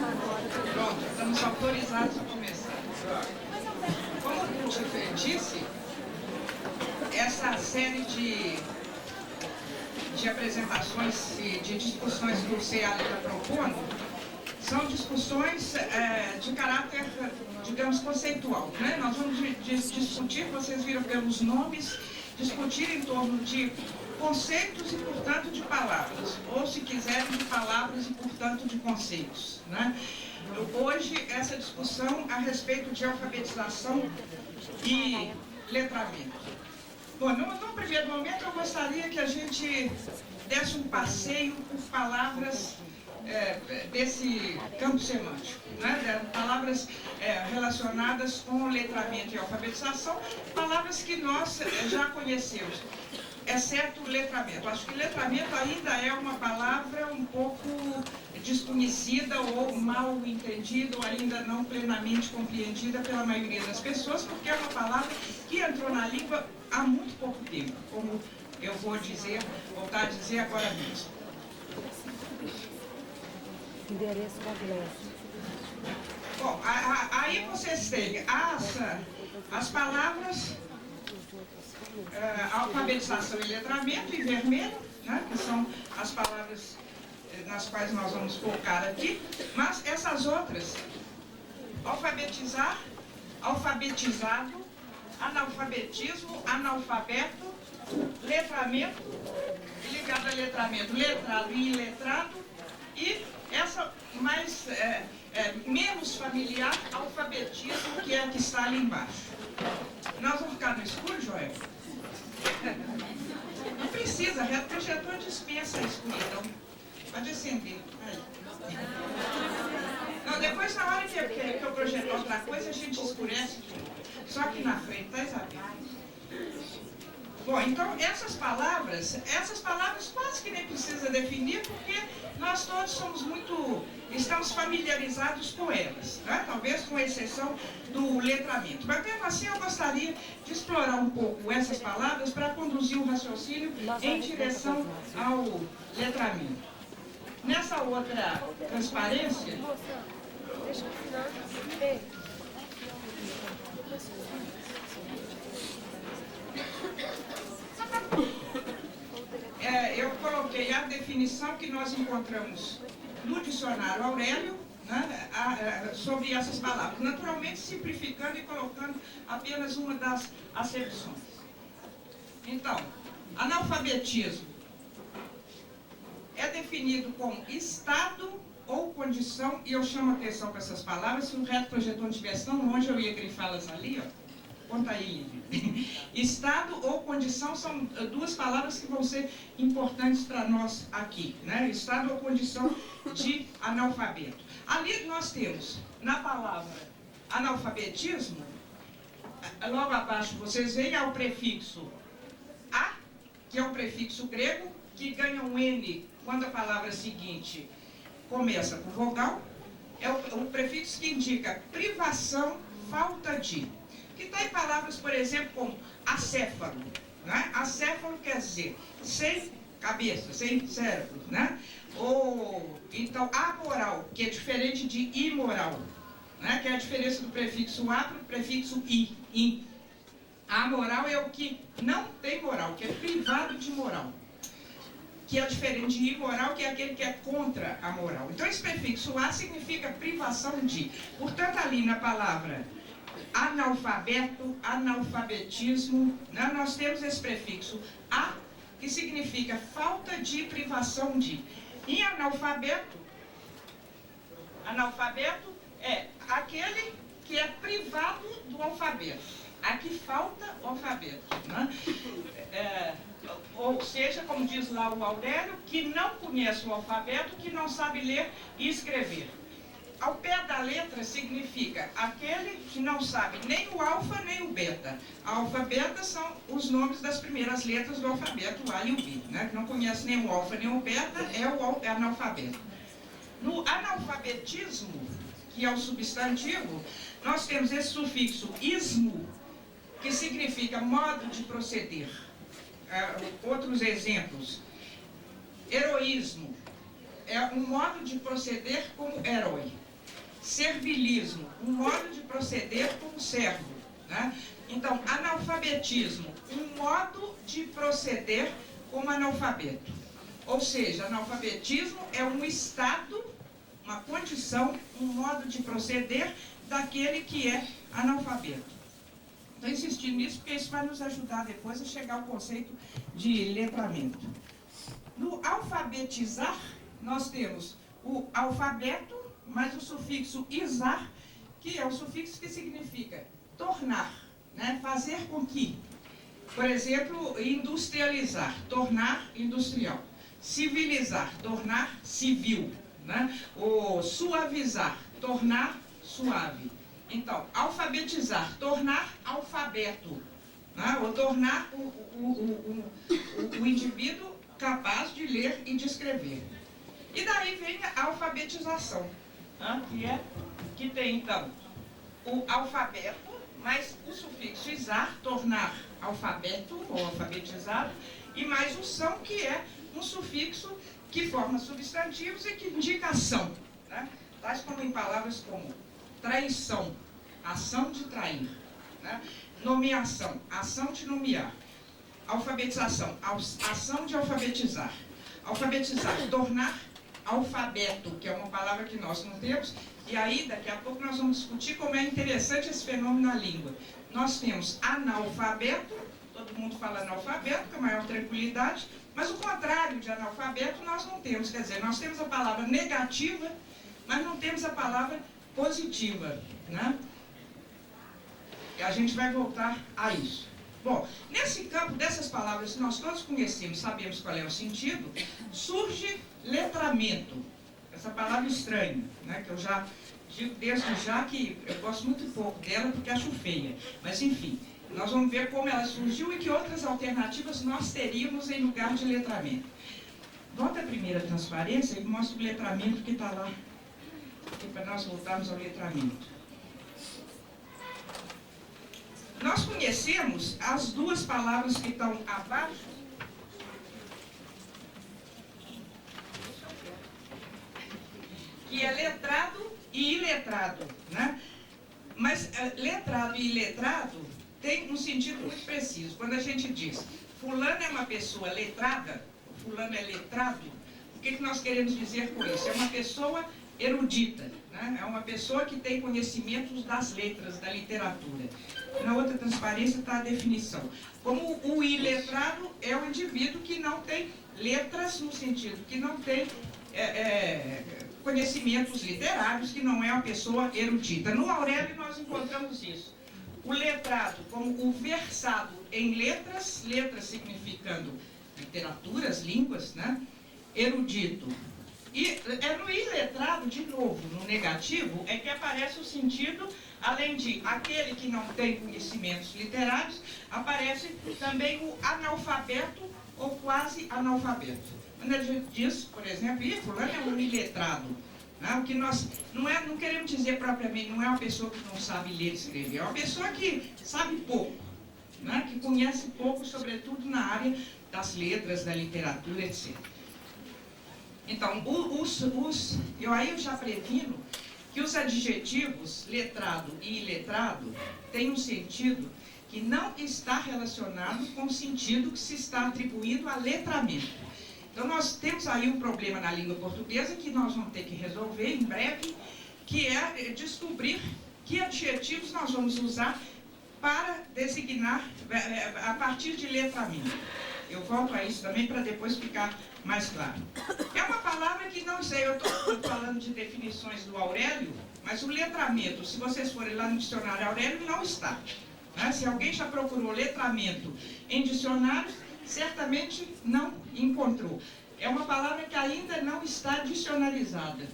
Pronto, estamos autorizados a começar. Como o Tifer disse, essa série de apresentações e de discussões que o CEAL está propondo são discussões de caráter, digamos, conceitual, né? Nós vamos discutir, vocês viram pelos nomes, discutir em torno de conceitos e, portanto, de palavras, ou, se quiserem, de palavras e, portanto, de conceitos, né? Hoje, essa discussão a respeito de alfabetização e letramento. Bom, no primeiro momento, eu gostaria que a gente desse um passeio por palavras desse campo semântico, né? Palavras relacionadas com letramento e alfabetização, palavras que nós já conhecemos, exceto letramento. Acho que letramento ainda é uma palavra um pouco desconhecida ou mal entendida, ou ainda não plenamente compreendida pela maioria das pessoas, porque é uma palavra que entrou na língua há muito pouco tempo, como eu vou voltar a dizer agora mesmo. Endereço completo. Bom, aí vocês têm as palavras alfabetização e letramento em vermelho, né, que são as palavras nas quais nós vamos focar aqui, mas essas outras, alfabetizar, alfabetizado, analfabetismo, analfabeto, letramento, ligado a letramento, letrado e iletrado, e essa mais, menos familiar, alfabetismo, que é a que está ali embaixo. Nós vamos ficar no escuro, Joel? Não precisa, o projetor dispensa a escuridão. Pode acender. Aí. Não, depois, na hora que eu projetar outra coisa, a gente escurece tudo. Só aqui na frente, tá, Isabel? Bom, então essas palavras quase que nem precisa definir, porque nós todos estamos familiarizados com elas, né? Talvez com exceção do letramento. Mas mesmo assim eu gostaria de explorar um pouco essas palavras para conduzir o raciocínio em direção ao letramento. Nessa outra transparência, eu coloquei a definição que nós encontramos no dicionário Aurélio, né, sobre essas palavras, naturalmente simplificando e colocando apenas uma das acepções. Então, analfabetismo é definido como estado ou condição, e eu chamo a atenção para essas palavras. Se o reto projetor não estivesse tão longe, eu ia grifá-las ali, ó. Conta aí, Lívia. Estado ou condição são duas palavras que vão ser importantes para nós aqui, né? Estado ou condição de analfabeto. Ali nós temos, na palavra analfabetismo, logo abaixo vocês veem, é o prefixo a, que é um prefixo grego, que ganha um N quando a palavra seguinte começa com vogal. É o prefixo que indica privação, falta de. Que está em palavras, por exemplo, como acéfalo, né? Acéfalo quer dizer sem cabeça, sem cérebro, né? Ou então amoral, que é diferente de imoral, né? Que é a diferença do prefixo a para o prefixo i. Amoral é o que não tem moral, que é privado de moral, que é diferente de imoral, que é aquele que é contra a moral. Então esse prefixo a significa privação de. Portanto, ali na palavra analfabeto, analfabetismo, né, nós temos esse prefixo a, que significa falta de, privação de. E analfabeto é aquele que é privado do alfabeto. Aqui falta o alfabeto, né? Ou seja, como diz lá o Aurélio, que não conhece o alfabeto, que não sabe ler e escrever. Ao pé da letra significa aquele que não sabe nem o alfa nem o beta. A alfa e beta são os nomes das primeiras letras do alfabeto, o A e o B, né? Que não conhece nem o alfa nem o beta, é o analfabeto. No analfabetismo, que é o substantivo, nós temos esse sufixo ismo, que significa modo de proceder. Outros exemplos: heroísmo é um modo de proceder como herói. servilismo, um modo de proceder como servo, né? Então, analfabetismo, um modo de proceder como analfabeto. Ou seja, analfabetismo é um estado, uma condição, um modo de proceder daquele que é analfabeto. Estou insistindo nisso porque isso vai nos ajudar depois a chegar ao conceito de letramento. No alfabetizar, nós temos o alfabeto, mais o sufixo izar, que é o sufixo que significa tornar, né? Fazer com que. Por exemplo, industrializar, tornar industrial. Civilizar, tornar civil, né? Ou suavizar, tornar suave. Então, alfabetizar, tornar alfabeto, né? Ou tornar o indivíduo capaz de ler e de escrever. E daí vem a alfabetização, né? Que tem, então, o alfabeto, mais o sufixo izar, tornar alfabeto ou alfabetizado, e mais o são, que é um sufixo que forma substantivos e que indica ação, né? Tais como em palavras como traição, ação de trair, né? Nomeação, ação de nomear. Alfabetização, ação de alfabetizar. Alfabetizar, tornar alfabeto, que é uma palavra que nós não temos, e aí daqui a pouco nós vamos discutir como é interessante esse fenômeno na língua. Nós temos analfabeto, todo mundo fala analfabeto com a maior tranquilidade, mas o contrário de analfabeto nós não temos, quer dizer, nós temos a palavra negativa, mas não temos a palavra positiva, né? E a gente vai voltar a isso. Bom, nesse campo dessas palavras que nós todos conhecemos, sabemos qual é o sentido, surge letramento, essa palavra estranha, né, que eu já digo desde já que eu gosto muito pouco dela porque acho feia, mas enfim, nós vamos ver como ela surgiu e que outras alternativas nós teríamos em lugar de letramento. Volta a primeira transparência e mostra o letramento que está lá, para nós voltarmos ao letramento. Nós conhecemos as duas palavras que estão abaixo, que é letrado e iletrado, né? Mas letrado e iletrado tem um sentido muito preciso. Quando a gente diz fulano é uma pessoa letrada, fulano é letrado, o que nós queremos dizer com isso? É uma pessoa erudita, né? É uma pessoa que tem conhecimentos das letras, da literatura. Na outra transparência está a definição. Como o iletrado é um indivíduo que não tem letras, no sentido que não tem conhecimentos literários, que não é uma pessoa erudita. No Aurélio nós encontramos isso. O letrado como o versado em letras, letras significando literaturas, línguas, né? Erudito. E é no iletrado, de novo, no negativo, é que aparece o sentido, além de aquele que não tem conhecimentos literários, aparece também o analfabeto ou quase analfabeto. Quando a gente diz, por exemplo, fulano é um iletrado, né? O que nós não queremos dizer propriamente, não é uma pessoa que não sabe ler e escrever, é uma pessoa que sabe pouco, né? Que conhece pouco, sobretudo na área das letras, da literatura, etc. Então, aí eu já previno que os adjetivos letrado e iletrado têm um sentido que não está relacionado com o sentido que se está atribuindo a letramento. Então, nós temos aí um problema na língua portuguesa que nós vamos ter que resolver em breve, que é descobrir que adjetivos nós vamos usar para designar a partir de letramento. Eu volto a isso também para depois ficar mais claro. É uma palavra que não sei, eu estou falando de definições do Aurélio, mas o letramento, se vocês forem lá no dicionário Aurélio, não está. Né? Se alguém já procurou letramento em dicionários, certamente não encontrou. É uma palavra que ainda não está dicionarizada.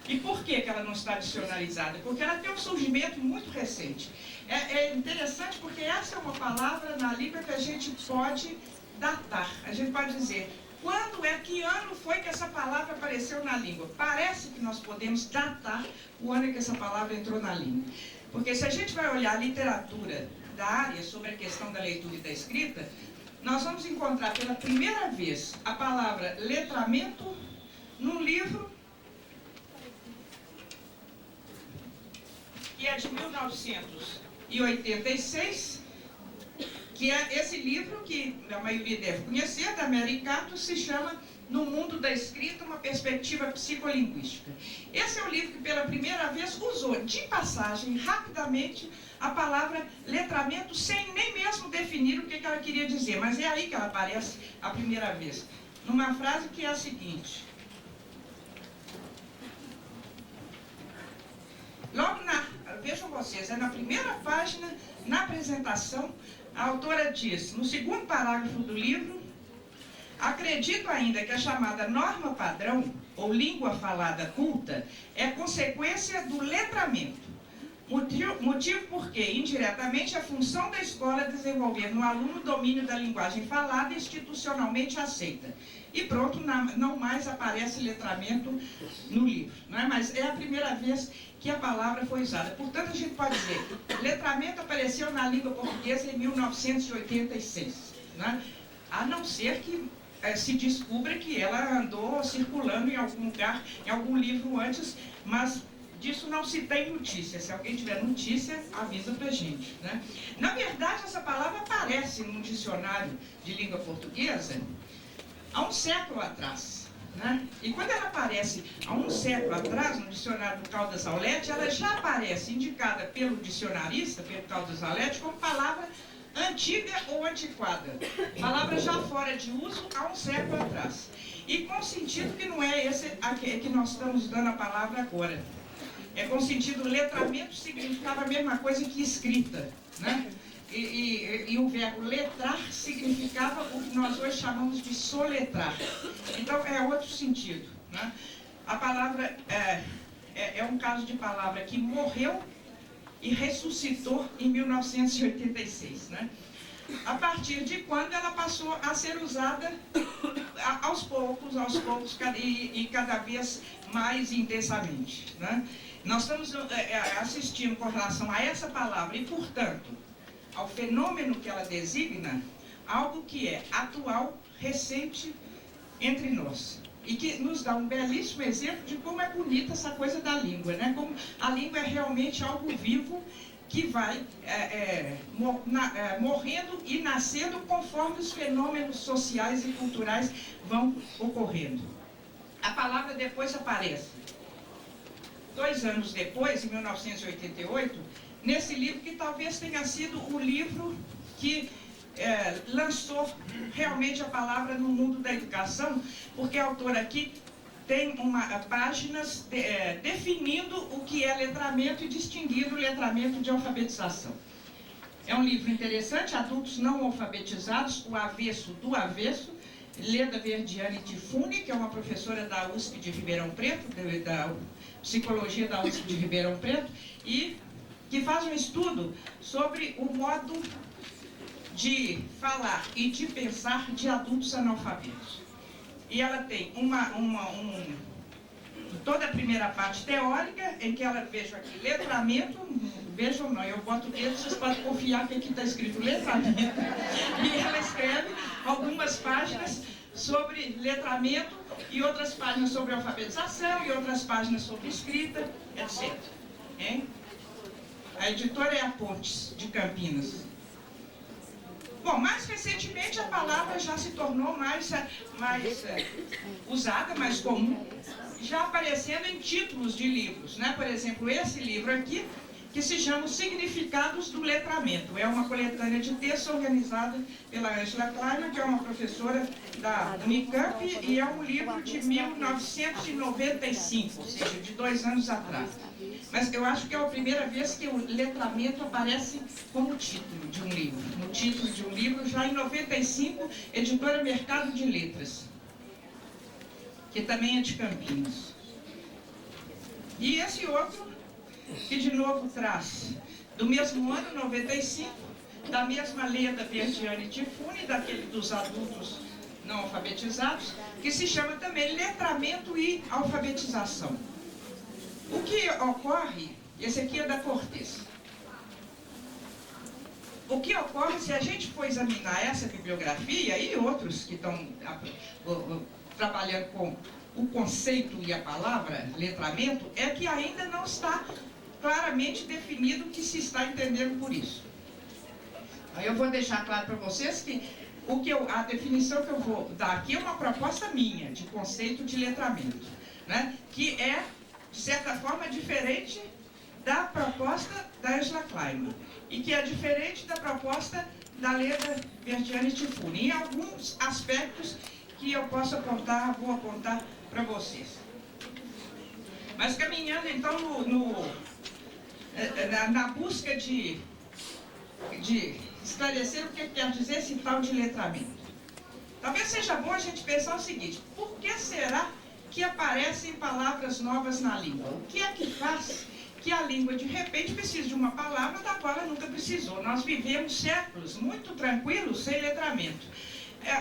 E por que ela não está dicionarizada? Porque ela tem um surgimento muito recente. É interessante porque essa é uma palavra na língua que a gente pode datar. A gente pode dizer, quando é, que ano foi que essa palavra apareceu na língua? Parece que nós podemos datar o ano em que essa palavra entrou na língua. Porque se a gente vai olhar a literatura da área sobre a questão da leitura e da escrita, nós vamos encontrar pela primeira vez a palavra letramento num livro que é de 1986, que é esse livro que a maioria deve conhecer, da Mary Cato, se chama No Mundo da Escrita, uma perspectiva psicolinguística. Esse é o livro que pela primeira vez usou, de passagem, rapidamente, a palavra letramento, sem nem mesmo definir o que ela queria dizer, mas é aí que ela aparece a primeira vez, numa frase que é a seguinte: vejam vocês, é na primeira página, na apresentação, a autora diz, no segundo parágrafo do livro: acredito ainda que a chamada norma padrão, ou língua falada culta, é consequência do letramento. Motivo porque, indiretamente, é função da escola desenvolver no aluno o domínio da linguagem falada institucionalmente aceita. E pronto, não mais aparece letramento no livro, não é? Mas é a primeira vez que a palavra foi usada. Portanto, a gente pode dizer, letramento apareceu na língua portuguesa em 1986, né? A não ser que se descubra que ela andou circulando em algum lugar, em algum livro antes, mas disso não se tem notícia. Se alguém tiver notícia, avisa pra gente, né? Na verdade, essa palavra aparece num dicionário de língua portuguesa há um século atrás, né? E quando ela aparece há um século atrás, no dicionário do Caldas Aulete, ela já aparece indicada pelo dicionarista, pelo Caldas Aulete, como palavra antiga ou antiquada. Palavra já fora de uso há um século atrás. E com sentido que não é esse que nós estamos dando a palavra agora. É com sentido, letramento significava a mesma coisa que escrita, né? E o verbo letrar significava o que nós hoje chamamos de soletrar. Então, é outro sentido, né? A palavra é um caso de palavra que morreu e ressuscitou em 1986, né? A partir de quando ela passou a ser usada aos poucos, e cada vez mais intensamente, né? Nós estamos assistindo com relação a essa palavra e, portanto, ao fenômeno que ela designa, algo que é atual, recente, entre nós. E que nos dá um belíssimo exemplo de como é bonita essa coisa da língua, né? Como a língua é realmente algo vivo que vai morrendo e nascendo conforme os fenômenos sociais e culturais vão ocorrendo. A palavra depois aparece 2 anos depois, em 1988, nesse livro que talvez tenha sido o livro que lançou realmente a palavra no mundo da educação, porque a autora aqui tem páginas definindo o que é letramento e distinguindo o letramento de alfabetização. É um livro interessante, Adultos Não Alfabetizados, o avesso do avesso, Leda Verdiane Tifune, que é uma professora da USP de Ribeirão Preto, da Psicologia da USP de Ribeirão Preto, e que faz um estudo sobre o modo de falar e de pensar de adultos analfabetos. E ela tem toda a primeira parte teórica, em que ela, vejo aqui, letramento, vejam não, eu boto o dedo, vocês podem confiar que aqui está escrito letramento, e ela escreve algumas páginas sobre letramento, e outras páginas sobre alfabetização, e outras páginas sobre escrita, etc. Hein? A editora é a Pontes, de Campinas. Bom, mais recentemente a palavra já se tornou mais usada, mais comum, já aparecendo em títulos de livros, né? Por exemplo, esse livro aqui, que se chama Os Significados do Letramento. É uma coletânea de textos organizada pela Angela Kleiman, que é uma professora da Unicamp, e é um livro de 1995, ou seja, de 2 anos atrás. Mas eu acho que é a primeira vez que o letramento aparece como título de um livro. No título de um livro, já em 95, editora Mercado de Letras, que também é de Campinas. E esse outro, que de novo traz, do mesmo ano, 95, da mesma Leda Verdiane Tifune, daquele dos adultos não alfabetizados, que se chama também Letramento e Alfabetização. O que ocorre, esse aqui é da Cortez. O que ocorre, se a gente for examinar essa bibliografia e outros que estão trabalhando com o conceito e a palavra letramento, é que ainda não está claramente definido o que se está entendendo por isso. Aí eu vou deixar claro para vocês que a definição que eu vou dar aqui é uma proposta minha, de conceito de letramento, né? Que é, de certa forma, diferente da proposta da Ursula Kleiman, e que é diferente da proposta da Leda Bertiani Tifuni, em alguns aspectos que eu posso apontar, vou apontar para vocês. Mas caminhando então na busca de esclarecer o que quer dizer esse tal de letramento. Talvez seja bom a gente pensar o seguinte: por que será que aparecem palavras novas na língua? O que é que faz que a língua de repente precisa de uma palavra da qual ela nunca precisou? Nós vivemos séculos muito tranquilos sem letramento.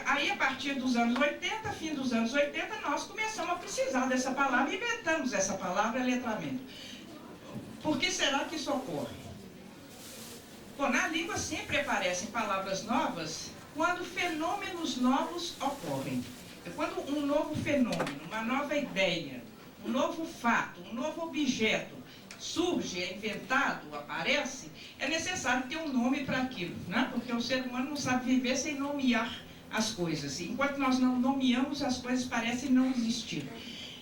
Aí a partir dos anos 80, fim dos anos 80, nós começamos a precisar dessa palavra, inventamos essa palavra letramento. Por que será que isso ocorre? Bom, na língua sempre aparecem palavras novas quando fenômenos novos ocorrem. Quando um novo fenômeno, uma nova ideia, um novo fato, um novo objeto surge, é inventado, aparece, é necessário ter um nome para aquilo, né? Porque o ser humano não sabe viver sem nomear as coisas. Enquanto nós não nomeamos, as coisas parecem não existir.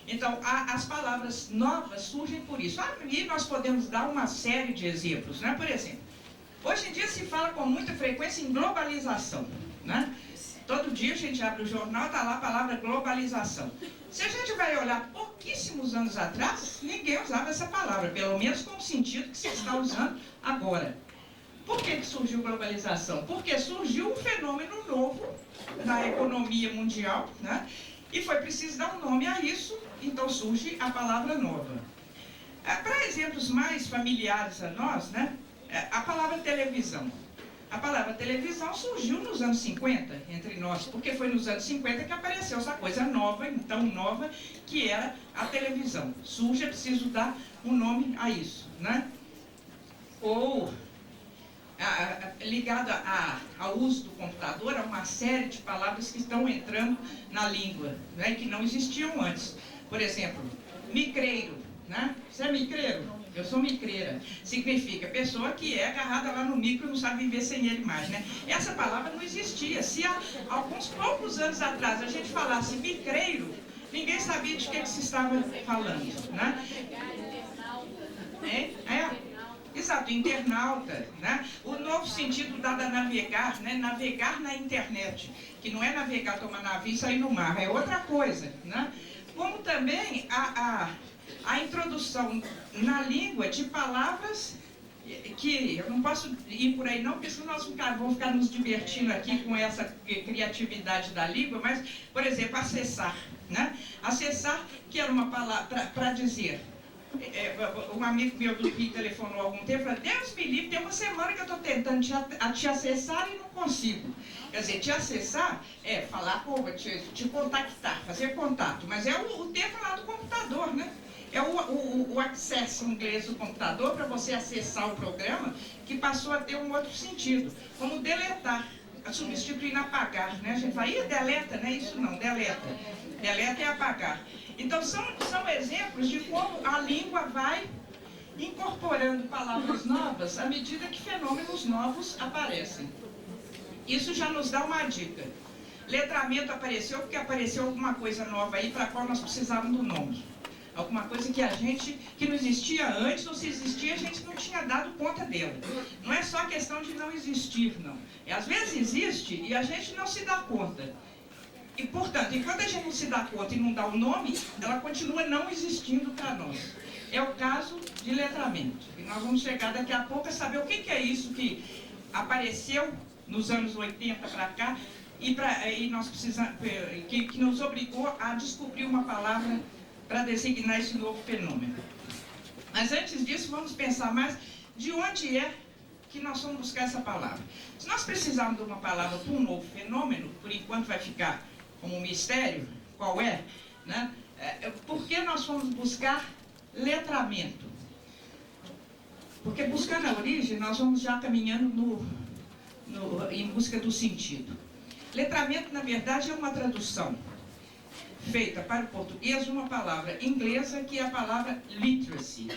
Então, as palavras novas surgem por isso. E nós podemos dar uma série de exemplos, né? Por exemplo, hoje em dia se fala com muita frequência em globalização, né? Todo dia a gente abre o jornal, está lá a palavra globalização. Se a gente vai olhar pouquíssimos anos atrás, ninguém usava essa palavra, pelo menos com o sentido que se está usando agora. Por que surgiu globalização? Porque surgiu um fenômeno novo na economia mundial, né? E foi preciso dar um nome a isso, então surge a palavra nova. Para exemplos mais familiares a nós, né? A palavra televisão. A palavra televisão surgiu nos anos 50 entre nós, porque foi nos anos 50 que apareceu essa coisa nova, então nova, que era a televisão. Surge, é preciso dar um nome a isso, né? Ou ligado ao uso do computador, há uma série de palavras que estão entrando na língua, né, que não existiam antes. Por exemplo, micreiro, né? Você é micreiro? Eu sou micreira. Significa pessoa que é agarrada lá no micro e não sabe viver sem ele mais, né? Essa palavra não existia. Se há alguns poucos anos atrás a gente falasse micreiro, ninguém sabia de que se estava falando, né? Exato, internauta, né? O novo sentido dado a navegar, né? Navegar na internet, que não é navegar, tomar navio e sair no mar, é outra coisa, né? Como também a introdução na língua de palavras que eu não posso ir por aí não, porque senão nós vamos ficar nos divertindo aqui com essa criatividade da língua, mas, por exemplo, acessar, né? Acessar, que era uma palavra para dizer. Um amigo meu do Rio telefonou há algum tempo e falou: Deus me livre, tem uma semana que eu estou tentando te acessar e não consigo. Quer dizer, te acessar é falar com, te contactar, fazer contato, mas é o termo lá do computador, né? É o access em inglês do computador, para você acessar o programa, que passou a ter um outro sentido, como deletar, substituir apagar, né? A gente fala: ih, deleta, não é isso não, deleta. Deleta é apagar. Então, são exemplos de como a língua vai incorporando palavras novas à medida que fenômenos novos aparecem. Isso já nos dá uma dica. Letramento apareceu porque apareceu alguma coisa nova aí para a qual nós precisávamos do nome. Alguma coisa que não existia antes, ou se existia, a gente não tinha dado conta dela. Não é só questão de não existir, não. Às vezes existe e a gente não se dá conta. E, portanto, enquanto a gente não se dá conta e não dá o nome, ela continua não existindo para nós. É o caso de letramento. E nós vamos chegar daqui a pouco a saber o que é isso que apareceu nos anos 80 para cá e nós precisamos, que nos obrigou a descobrir uma palavra para designar esse novo fenômeno. Mas antes disso, vamos pensar mais de onde é que nós vamos buscar essa palavra. Se nós precisarmos de uma palavra para um novo fenômeno, por enquanto vai ficar como um mistério, qual é, né? Por que nós fomos buscar letramento? Porque buscando a origem, nós vamos já caminhando em busca do sentido. Letramento, na verdade, é uma tradução feita para o português de uma palavra inglesa, que é a palavra literacy.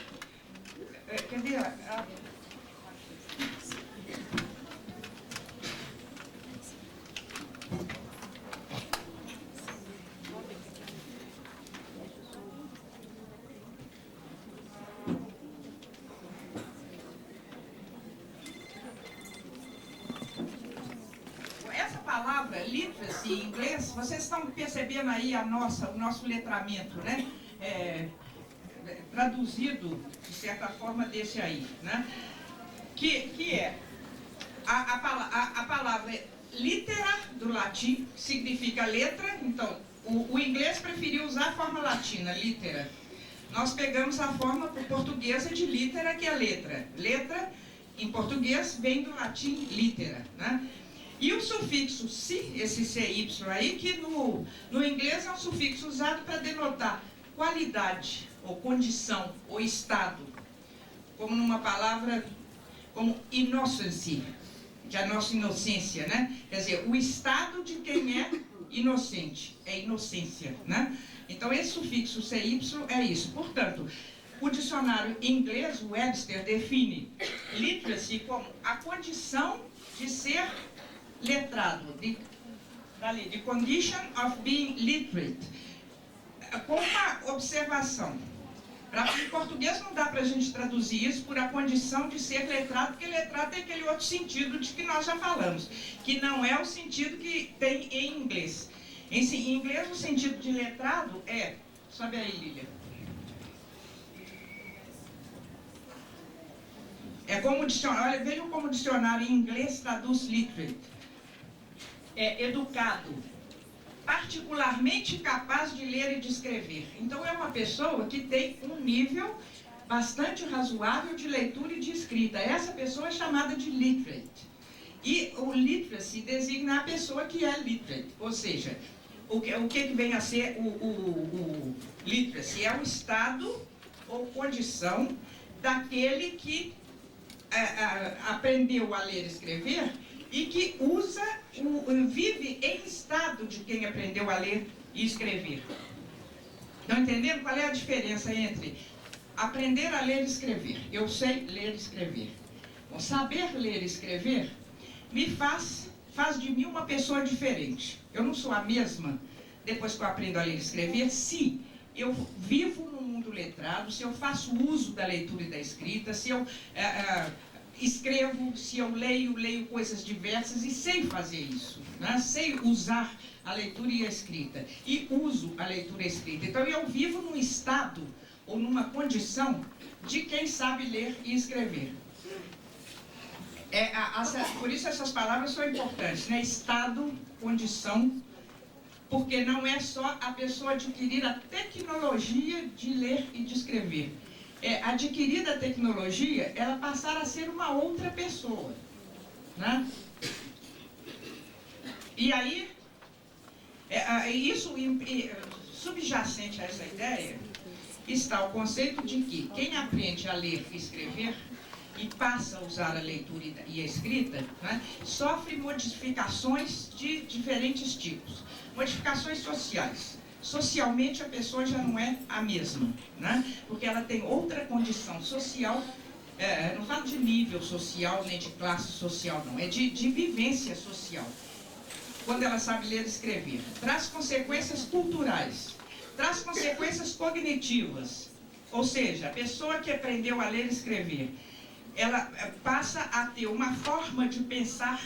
Cadê essa palavra literacy em inglês? Vocês estão percebendo aí o nosso letramento, né? Traduzido, de certa forma, desse aí, né? Que é a palavra litera, do latim, significa letra. Então, o inglês preferiu usar a forma latina, litera. Nós pegamos a forma portuguesa de litera, que é letra. Letra, em português, vem do latim litera, né? E o sufixo si, esse CY aí, que no inglês é um sufixo usado para denotar qualidade, ou condição, ou estado. Como numa palavra como innocency, de a nossa inocência, né? Quer dizer, o estado de quem é inocente, é inocência, né? Então esse sufixo CY é isso. Portanto, o dicionário inglês, o Webster, define literacy como a condição de ser letrado, the condition of being literate, com uma observação. Em português não dá para a gente traduzir isso por a condição de ser letrado, porque letrado tem aquele outro sentido de que nós já falamos, que não é o sentido que tem em inglês. Em inglês, o sentido de letrado é... Sobe aí, Lília. É como o dicionário... Olha, vejam como o dicionário em inglês traduz literate. É educado, particularmente capaz de ler e de escrever. Então é uma pessoa que tem um nível bastante razoável de leitura e de escrita. Essa pessoa é chamada de literate. E o literacy designa a pessoa que é literate, ou seja, o que vem a ser o literacy? É o estado ou condição daquele que aprendeu a ler e escrever e que vive em estado de quem aprendeu a ler e escrever. Estão entendendo qual é a diferença entre aprender a ler e escrever? Eu sei ler e escrever. Bom, saber ler e escrever faz de mim uma pessoa diferente. Eu não sou a mesma depois que eu aprendo a ler e escrever, se eu vivo no mundo letrado, se eu faço uso da leitura e da escrita, se eu... escrevo, se eu leio coisas diversas e sei fazer isso, né? Sei usar a leitura e a escrita, e uso a leitura e a escrita. Então eu vivo num estado ou numa condição de quem sabe ler e escrever. Por isso essas palavras são importantes, né? Estado, condição, porque não é só a pessoa adquirir a tecnologia de ler e de escrever. Adquirida a tecnologia, ela passar a ser uma outra pessoa, né? E aí, subjacente a essa ideia, está o conceito de que quem aprende a ler e escrever e passa a usar a leitura e a escrita, né, sofre modificações de diferentes tipos. Modificações sociais. Socialmente a pessoa já não é a mesma, né? Porque ela tem outra condição social, não falo de nível social nem de classe social não, é de vivência social, quando ela sabe ler e escrever. Traz consequências culturais, traz consequências cognitivas, ou seja, a pessoa que aprendeu a ler e escrever, ela passa a ter uma forma de pensar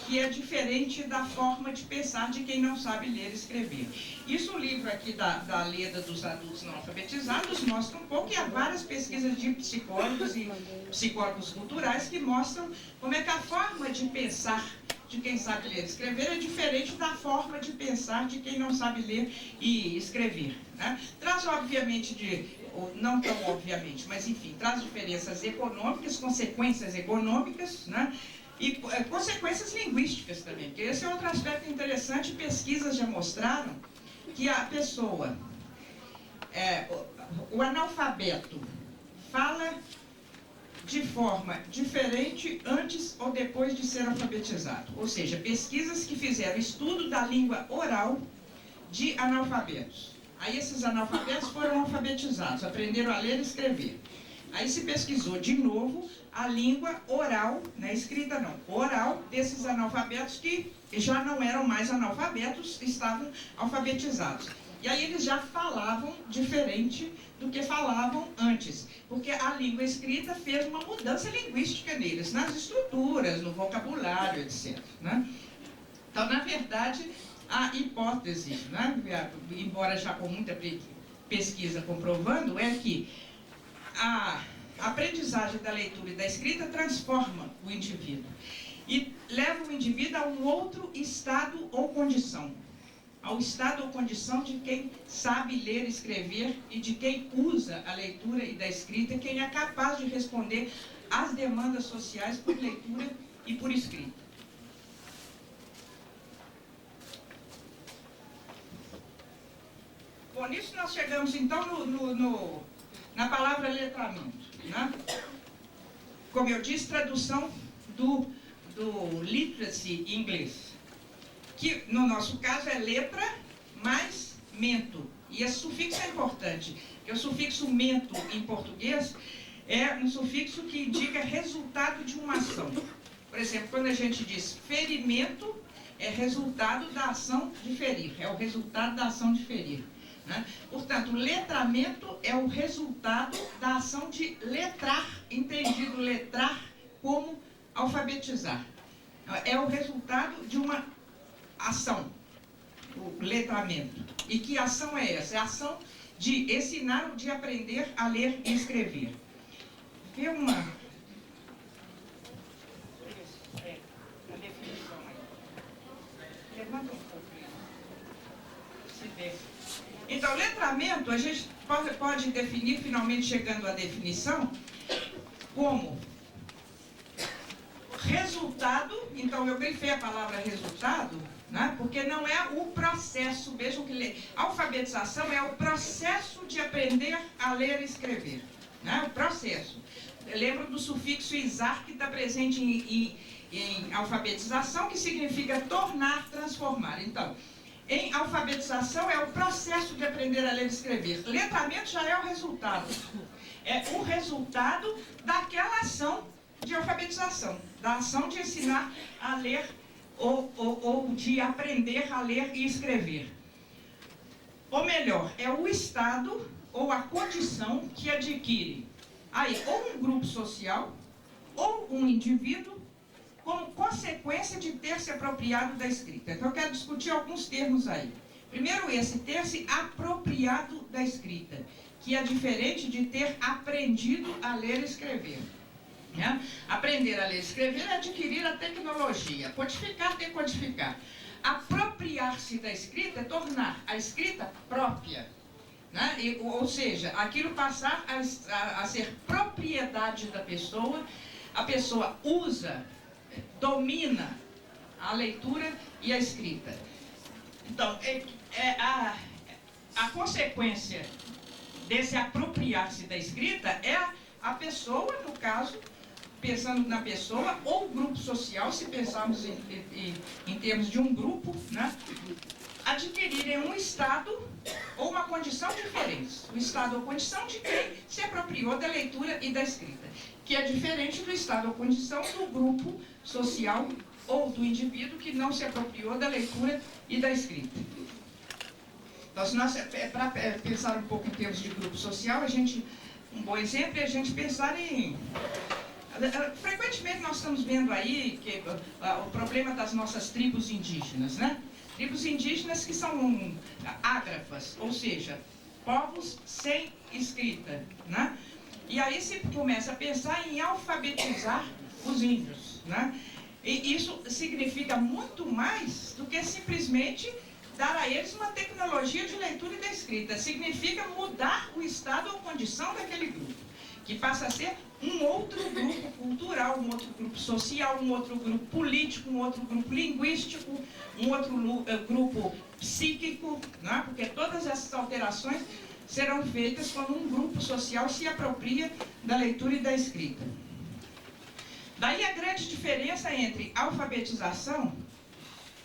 que é diferente da forma de pensar de quem não sabe ler e escrever. Isso o livro aqui da Leda dos Adultos Não Alfabetizados mostra um pouco, e há várias pesquisas de psicólogos e psicólogos culturais que mostram como é que a forma de pensar de quem sabe ler e escrever é diferente da forma de pensar de quem não sabe ler e escrever, né? Traz obviamente, ou não tão obviamente, mas enfim, traz diferenças econômicas, consequências econômicas, né? E consequências linguísticas também, porque esse é outro aspecto interessante. Pesquisas já mostraram que a pessoa, o analfabeto, fala de forma diferente antes ou depois de ser alfabetizado. Ou seja, pesquisas que fizeram estudo da língua oral de analfabetos. Aí esses analfabetos foram alfabetizados, aprenderam a ler e escrever. Aí se pesquisou de novo a língua oral, não é escrita não, oral desses analfabetos que já não eram mais analfabetos, estavam alfabetizados. E aí eles já falavam diferente do que falavam antes, porque a língua escrita fez uma mudança linguística neles, nas estruturas, no vocabulário, etc. Né? Então, na verdade, a hipótese, né, embora já com muita pesquisa comprovando, é que a aprendizagem da leitura e da escrita transforma o indivíduo e leva o indivíduo a um outro estado ou condição, ao estado ou condição de quem sabe ler e escrever e de quem usa a leitura e da escrita, quem é capaz de responder às demandas sociais por leitura e por escrita. Bom, nisso nós chegamos então na palavra letramento, né? Como eu disse, tradução do literacy em inglês, que no nosso caso é letra mais mento. E esse sufixo é importante, porque o sufixo mento em português é um sufixo que indica resultado de uma ação. Por exemplo, quando a gente diz ferimento, é resultado da ação de ferir, é o resultado da ação de ferir. Né? Portanto, letramento é o resultado da ação de letrar, entendido letrar como alfabetizar. É o resultado de uma ação, o letramento. E que ação é essa? É a ação de ensinar, de aprender a ler e escrever. Vê uma... a definição aí. Levanta um pouco aí. Se vê. Então, letramento, a gente pode definir, finalmente chegando à definição, como resultado. Então, eu grifei a palavra resultado, né, porque não é o processo, vejam que alfabetização é o processo de aprender a ler e escrever, né, o processo. Lembra do sufixo izar, que está presente em alfabetização, que significa tornar, transformar. Então, em alfabetização é o processo de aprender a ler e escrever. Letramento já é o resultado. É o resultado daquela ação de alfabetização, da ação de ensinar a ler ou de aprender a ler e escrever. Ou melhor, é o estado ou a condição que adquire aí ou um grupo social ou um indivíduo como consequência de ter se apropriado da escrita. Então, eu quero discutir alguns termos aí. Primeiro, esse ter se apropriado da escrita, que é diferente de ter aprendido a ler e escrever. Né? Aprender a ler e escrever é adquirir a tecnologia. Codificar, decodificar. Apropriar-se da escrita é tornar a escrita própria. Né? Ou seja, aquilo passar a ser propriedade da pessoa, a pessoa usa, domina a leitura e a escrita. Então, a consequência desse apropriar-se da escrita é a pessoa, no caso, pensando na pessoa, ou grupo social, se pensarmos em termos de um grupo, né, adquirirem um estado ou uma condição diferentes. O estado ou condição de quem se apropriou da leitura e da escrita, que é diferente do estado ou condição do grupo social ou do indivíduo que não se apropriou da leitura e da escrita. Então, se nós, para pensar um pouco em termos de grupo social, um bom exemplo é a gente pensar em... Frequentemente nós estamos vendo aí que o problema das nossas tribos indígenas, né? Tribos indígenas que são ágrafas, ou seja, povos sem escrita, né? E aí se começa a pensar em alfabetizar os índios, né? E isso significa muito mais do que simplesmente dar a eles uma tecnologia de leitura e da escrita. Significa mudar o estado ou condição daquele grupo, que passa a ser um outro grupo cultural, um outro grupo social, um outro grupo político, um outro grupo linguístico, um outro grupo psíquico, né? Porque todas essas alterações serão feitas quando um grupo social se apropria da leitura e da escrita. Daí a grande diferença entre alfabetização,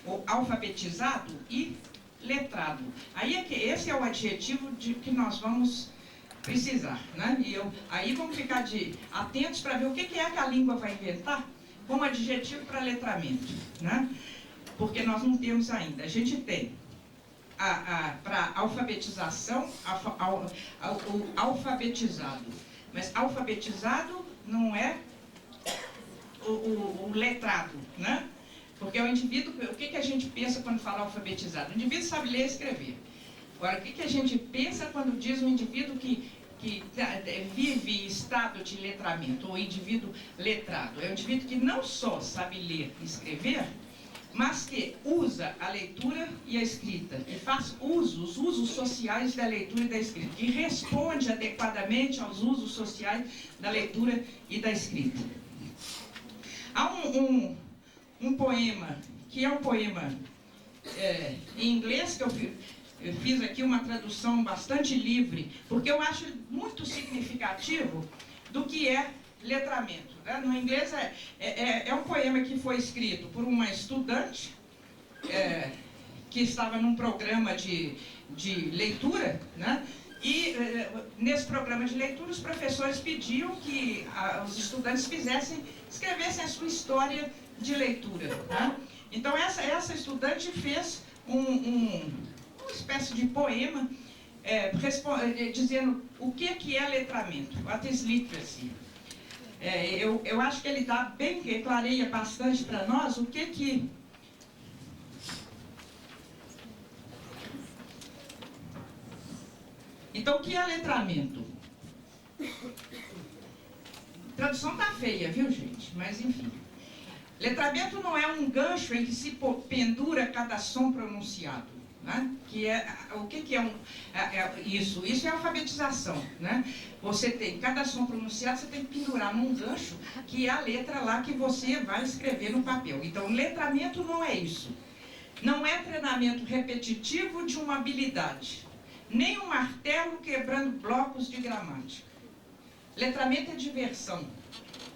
ou alfabetizado, e letrado. Aí é que esse é o adjetivo que nós vamos precisar, né? E aí vamos ficar atentos para ver o que é que a língua vai inventar como adjetivo para letramento, né? Porque nós não temos ainda. A gente tem para alfabetização, o alfabetizado. Mas alfabetizado não é o letrado, né? Porque o indivíduo, o que a gente pensa quando fala alfabetizado? O indivíduo sabe ler e escrever. Agora, o que a gente pensa quando diz um indivíduo que vive em estado de letramento, ou indivíduo letrado? É um indivíduo que não só sabe ler e escrever, mas que usa a leitura e a escrita, que faz os usos sociais da leitura e da escrita, que responde adequadamente aos usos sociais da leitura e da escrita. Há um poema, que é um poema em inglês, que eu fiz aqui uma tradução bastante livre, porque eu acho muito significativo do que é letramento, né? No inglês é um poema que foi escrito por uma estudante que estava num programa de leitura, né? E nesse programa de leitura os professores pediam que os estudantes escrevessem a sua história de leitura, né? Então essa estudante fez uma espécie de poema dizendo o que é letramento, what is literacy. Eu acho que ele dá bem, clareia bastante para nós o que Então, o que é letramento? A tradução tá feia, viu, gente? Mas, enfim. Letramento não é um gancho em que se pendura cada som pronunciado, né? O que é isso? Isso é alfabetização, né? Você tem, cada som pronunciado, você tem que pendurar num gancho, que é a letra lá que você vai escrever no papel. Então, letramento não é isso. Não é treinamento repetitivo de uma habilidade, nem um martelo quebrando blocos de gramática. Letramento é diversão.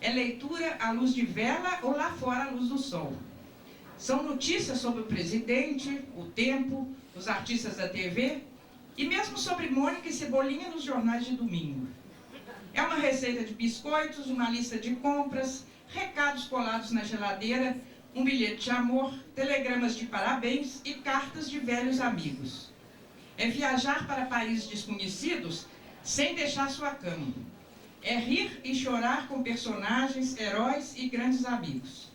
É leitura à luz de vela ou lá fora à luz do sol. São notícias sobre o presidente, o tempo, os artistas da TV e mesmo sobre Mônica e Cebolinha nos jornais de domingo. É uma receita de biscoitos, uma lista de compras, recados colados na geladeira, um bilhete de amor, telegramas de parabéns e cartas de velhos amigos. É viajar para países desconhecidos sem deixar sua cama. É rir e chorar com personagens, heróis e grandes amigos.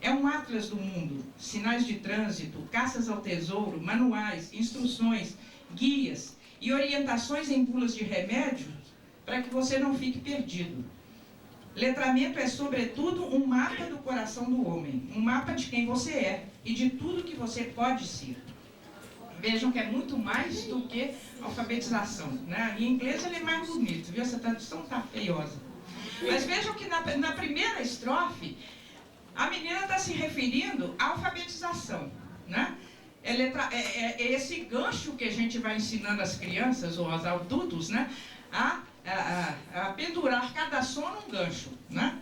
É um atlas do mundo, sinais de trânsito, caças ao tesouro, manuais, instruções, guias e orientações em bulas de remédio para que você não fique perdido. Letramento é, sobretudo, um mapa do coração do homem, um mapa de quem você é e de tudo que você pode ser. Vejam que é muito mais do que alfabetização, né? Em inglês ele é mais bonito, viu? Essa tradução está feiosa. Mas vejam que na primeira estrofe, a menina está se referindo à alfabetização, né? É esse gancho que a gente vai ensinando às crianças ou aos adultos, né? A pendurar cada som num gancho, né?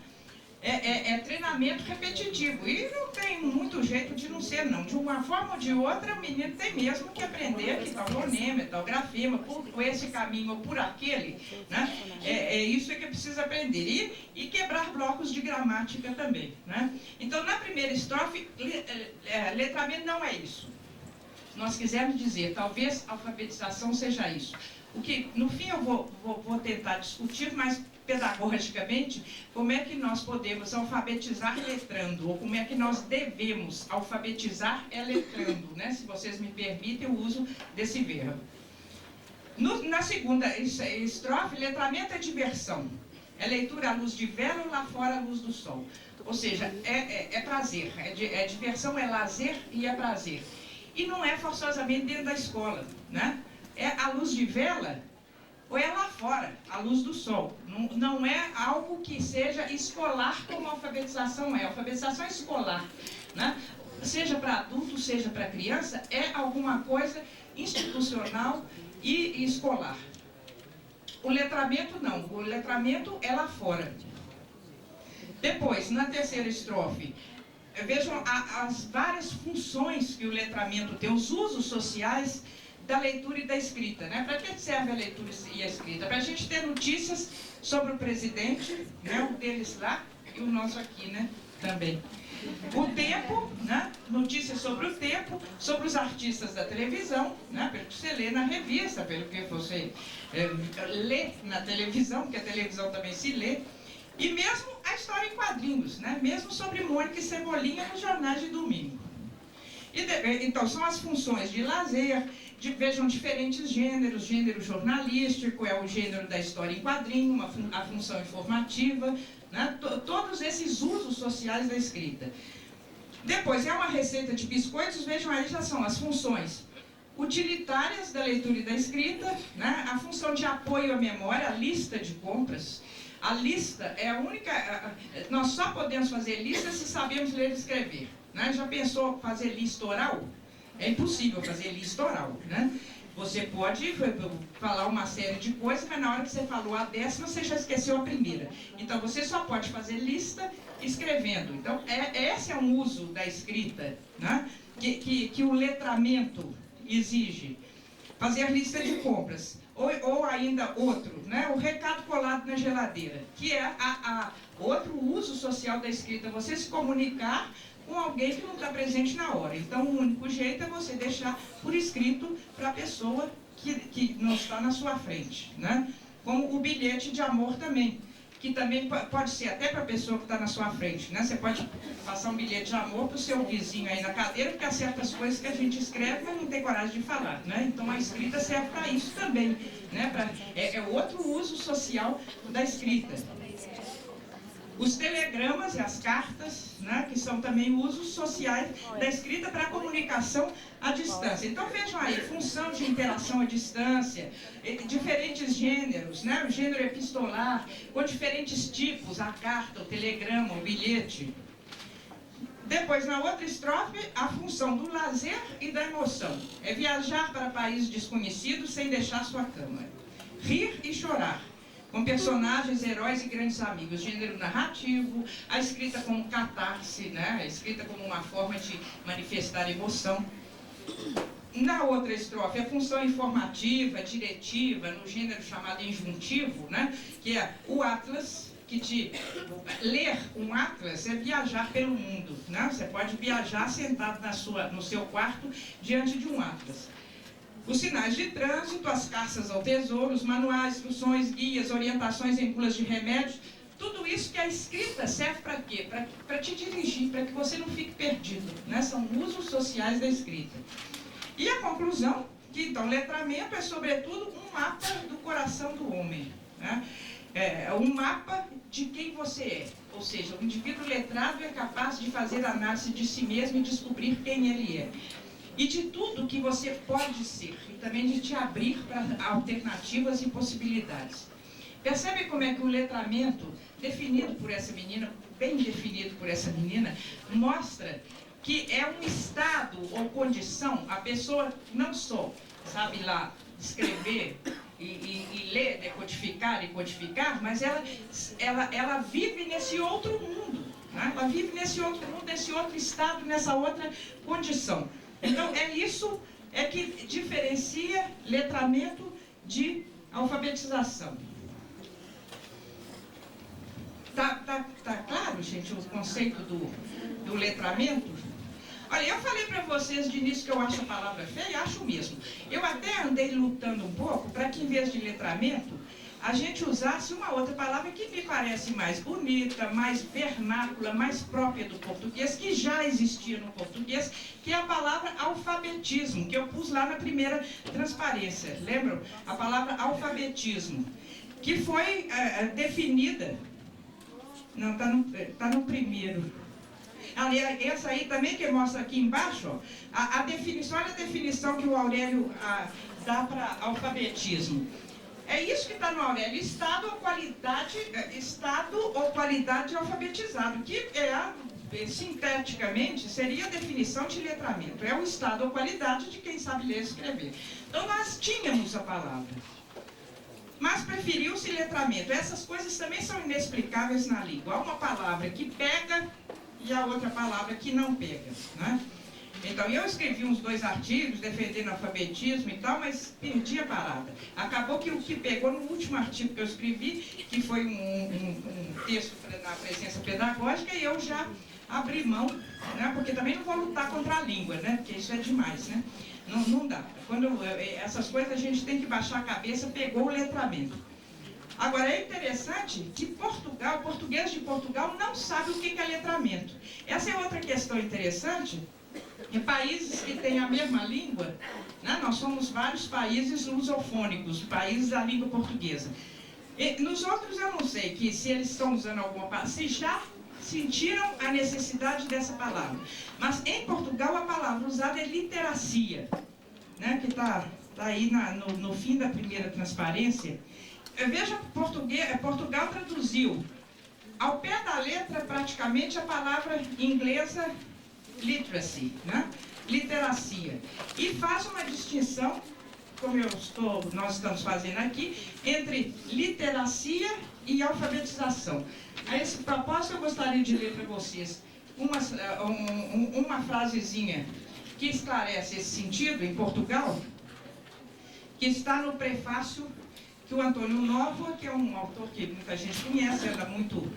É treinamento repetitivo e não tem muito jeito de não ser, não. De uma forma ou de outra, o menino tem mesmo que aprender que tal fonema, tal grafema, por esse caminho ou por aquele, né? É isso que precisa aprender. E quebrar blocos de gramática também, né? Então, na primeira estrofe, letramento não é isso. Nós quisermos dizer, talvez a alfabetização seja isso. O que, no fim, eu vou tentar discutir mais pedagogicamente como é que nós podemos alfabetizar letrando, ou como é que nós devemos alfabetizar letrando, né? Se vocês me permitem o uso desse verbo. Na segunda estrofe, letramento é diversão. É leitura à luz de vela ou lá fora à luz do sol. Ou seja, é prazer, é diversão, é lazer e é prazer. E não é forçosamente dentro da escola, né? É à luz de vela ou é lá fora, à luz do sol. Não é algo que seja escolar como a alfabetização é. A alfabetização é escolar, né? Seja para adulto, seja para criança, é alguma coisa institucional e escolar. O letramento não, o letramento é lá fora. Depois, na terceira estrofe, vejam as várias funções que o letramento tem, os usos sociais da leitura e da escrita, né? Para que serve a leitura e a escrita? Para a gente ter notícias sobre o presidente, né? O deles lá e o nosso aqui, né? Também. O tempo, né? Notícias sobre o tempo, sobre os artistas da televisão, né? Pelo que você lê na revista, pelo que você lê na televisão, porque a televisão também se lê. E mesmo a história em quadrinhos, né? Mesmo sobre Mônica e Cebolinha nos jornais de domingo. Então, são as funções de lazer, vejam diferentes gêneros. Gênero jornalístico é o gênero da história em quadrinho, a função informativa, né? Todos esses usos sociais da escrita. Depois, é uma receita de biscoitos, vejam aí, já são as funções utilitárias da leitura e da escrita, né? A função de apoio à memória, a lista de compras. A lista é a única... Nós só podemos fazer lista se sabemos ler e escrever. Né? Já pensou fazer lista oral? É impossível fazer lista oral, né? Você pode falar uma série de coisas, mas na hora que você falou a 10ª, você já esqueceu a primeira. Então, você só pode fazer lista escrevendo. Então, esse é um uso da escrita, né? que o letramento exige. Fazer lista de compras. Ou ainda outro, né? O recado colado na geladeira, que é outro uso social da escrita. Você se comunicar com alguém que não está presente na hora. Então, o único jeito é você deixar por escrito para a pessoa que não está na sua frente, né? Como o bilhete de amor também, que também pode ser até para a pessoa que está na sua frente, né? Você pode passar um bilhete de amor para o seu vizinho aí na cadeira, porque há certas coisas que a gente escreve, mas não tem coragem de falar, né? Então, a escrita serve para isso também, né? É outro uso social da escrita. Os telegramas e as cartas, né, que são também usos sociais da escrita para a comunicação à distância. Então vejam aí, função de interação à distância, diferentes gêneros, né, o gênero epistolar, com diferentes tipos, a carta, o telegrama, o bilhete. Depois, na outra estrofe, a função do lazer e da emoção. É viajar para países desconhecidos sem deixar sua cama. Rir e chorar, com personagens, heróis e grandes amigos. Gênero narrativo, a escrita como catarse, né? A escrita como uma forma de manifestar emoção. Na outra estrofe, a função informativa, diretiva, no gênero chamado injuntivo, né? Que é o atlas, ler um atlas é viajar pelo mundo, né? Você pode viajar sentado no seu quarto diante de um atlas. Os sinais de trânsito, as caças ao tesouro, os manuais, instruções, guias, orientações em bulas de remédios, tudo isso que a escrita serve para quê? Para te dirigir, para que você não fique perdido, né? São usos sociais da escrita. E a conclusão, que então letramento é sobretudo um mapa do coração do homem, né? É um mapa de quem você é. Ou seja, o indivíduo letrado é capaz de fazer análise de si mesmo e descobrir quem ele é. E de tudo que você pode ser, e também de te abrir para alternativas e possibilidades. Percebe como é que o letramento, definido por essa menina, bem definido por essa menina, mostra que é um estado ou condição, a pessoa não só sabe lá escrever e ler, decodificar e codificar, mas ela vive nesse outro mundo, né? Ela vive nesse outro mundo, nesse outro estado, nessa outra condição. Então, isso que diferencia letramento de alfabetização. Tá claro, gente, o conceito do letramento? Olha, eu falei para vocês de início que eu acho a palavra feia, acho mesmo. Eu até andei lutando um pouco para que, em vez de letramento, a gente usasse uma outra palavra que me parece mais bonita, mais vernácula, mais própria do português, que já existia no português, que é a palavra alfabetismo, que eu pus lá na primeira transparência. Lembram? A palavra alfabetismo, que foi definida... Não, tá no primeiro. Essa aí também que mostra aqui embaixo, ó, a definição, olha a definição que o Aurélio dá para alfabetismo. É isso que está no Aurélio, estado ou qualidade alfabetizado, que sinteticamente seria a definição de letramento. É o estado ou qualidade de quem sabe ler e escrever. Então nós tínhamos a palavra, mas preferiu-se letramento. Essas coisas também são inexplicáveis na língua. Há uma palavra que pega e a outra palavra que não pega, né? Então, eu escrevi uns 2 artigos defendendo alfabetismo e tal, mas perdi a parada. Acabou que o que pegou no último artigo que eu escrevi, que foi um texto na presença pedagógica, e eu já abri mão, né? Porque também não vou lutar contra a língua, né? Porque isso é demais, né? Não dá. Essas coisas a gente tem que baixar a cabeça, pegou o letramento. Agora, é interessante que o português de Portugal não sabe o que é letramento. Essa é outra questão interessante. Em países que têm a mesma língua, né, nós somos vários países lusofônicos, países da língua portuguesa. E nos outros eu não sei se eles estão usando alguma palavra, se já sentiram a necessidade dessa palavra. Mas em Portugal a palavra usada é literacia, né, que está aí no fim da primeira transparência. Veja, Portugal traduziu ao pé da letra praticamente a palavra inglesa literacy, né? Literacia, e faz uma distinção, como nós estamos fazendo aqui, entre literacia e alfabetização. A esse propósito, eu gostaria de ler para vocês uma frasezinha que esclarece esse sentido em Portugal, que está no prefácio que o Antônio Novo, que é um autor que muita gente conhece, anda muito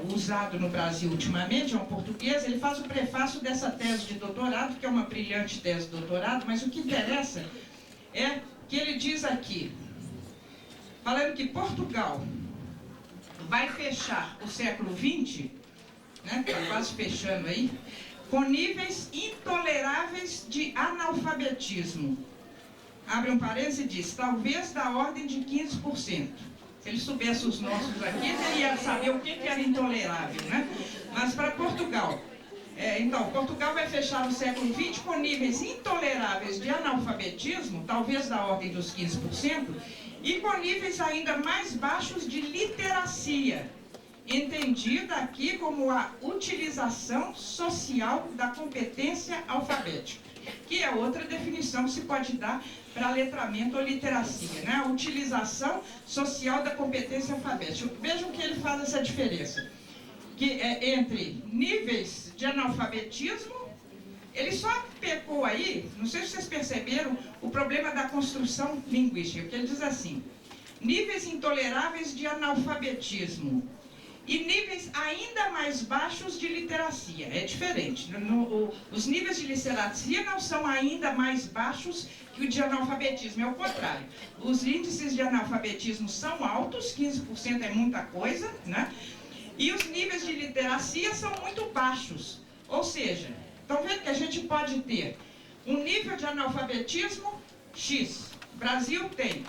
usado no Brasil ultimamente, é um português, ele faz o prefácio dessa tese de doutorado, que é uma brilhante tese de doutorado, mas o que interessa é que ele diz aqui, falando que Portugal vai fechar o século XX, né, está quase fechando aí, com níveis intoleráveis de analfabetismo. Abre um parênteses e diz, talvez da ordem de 15%. Se ele soubesse os nossos aqui, ele ia saber o que era intolerável, né? Mas para Portugal, então, Portugal vai fechar o século XX com níveis intoleráveis de analfabetismo, talvez da ordem dos 15%, e com níveis ainda mais baixos de literacia, entendida aqui como a utilização social da competência alfabética, que é outra definição que se pode dar para letramento ou literacia, né? A utilização social da competência alfabética. Vejam que ele faz essa diferença, que é entre níveis de analfabetismo. Ele só pecou aí, não sei se vocês perceberam, o problema da construção linguística, que ele diz assim, níveis intoleráveis de analfabetismo e níveis ainda mais baixos de literacia. É diferente. Os níveis de literacia não são ainda mais baixos que o de analfabetismo, é o contrário. Os índices de analfabetismo são altos, 15% é muita coisa, né? E os níveis de literacia são muito baixos. Ou seja, estão vendo que a gente pode ter um nível de analfabetismo X. O Brasil tem,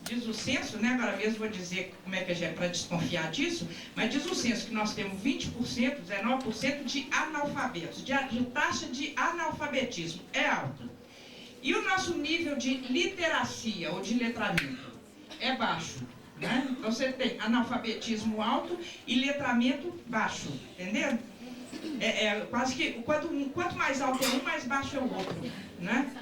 diz o censo, né? Agora mesmo vou dizer como é que é para desconfiar disso, mas diz o censo que nós temos 20%, 19% de analfabetos, de taxa de analfabetismo, é alto. E o nosso nível de literacia ou de letramento é baixo, né? Então você tem analfabetismo alto e letramento baixo, entendeu? Quase que quanto mais alto é um, mais baixo é o outro, né?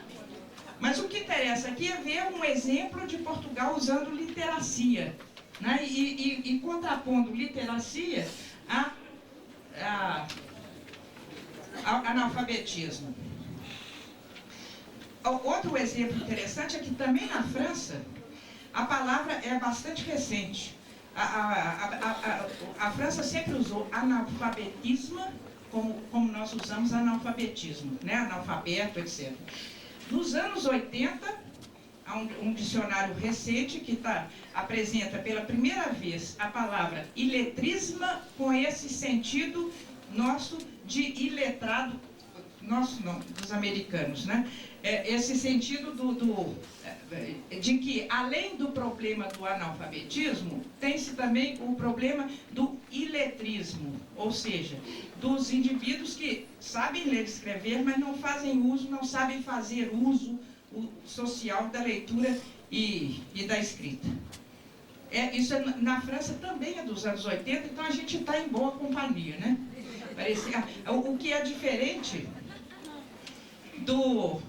Mas o que interessa aqui é ver um exemplo de Portugal usando literacia, né? E contrapondo literacia ao analfabetismo. Outro exemplo interessante é que também na França a palavra é bastante recente. A França sempre usou analfabetismo como nós usamos analfabetismo, né? Analfabeto, etc. Nos anos 80, há um dicionário recente que apresenta pela primeira vez a palavra iletrisma com esse sentido nosso de iletrado, nosso não, dos americanos, né? Esse sentido de que, além do problema do analfabetismo, tem-se também o problema do iletrismo, ou seja, dos indivíduos que sabem ler e escrever, mas não fazem uso, não sabem fazer uso social da leitura e da escrita. Isso na França também é dos anos 80, então a gente está em boa companhia, né? O que é diferente do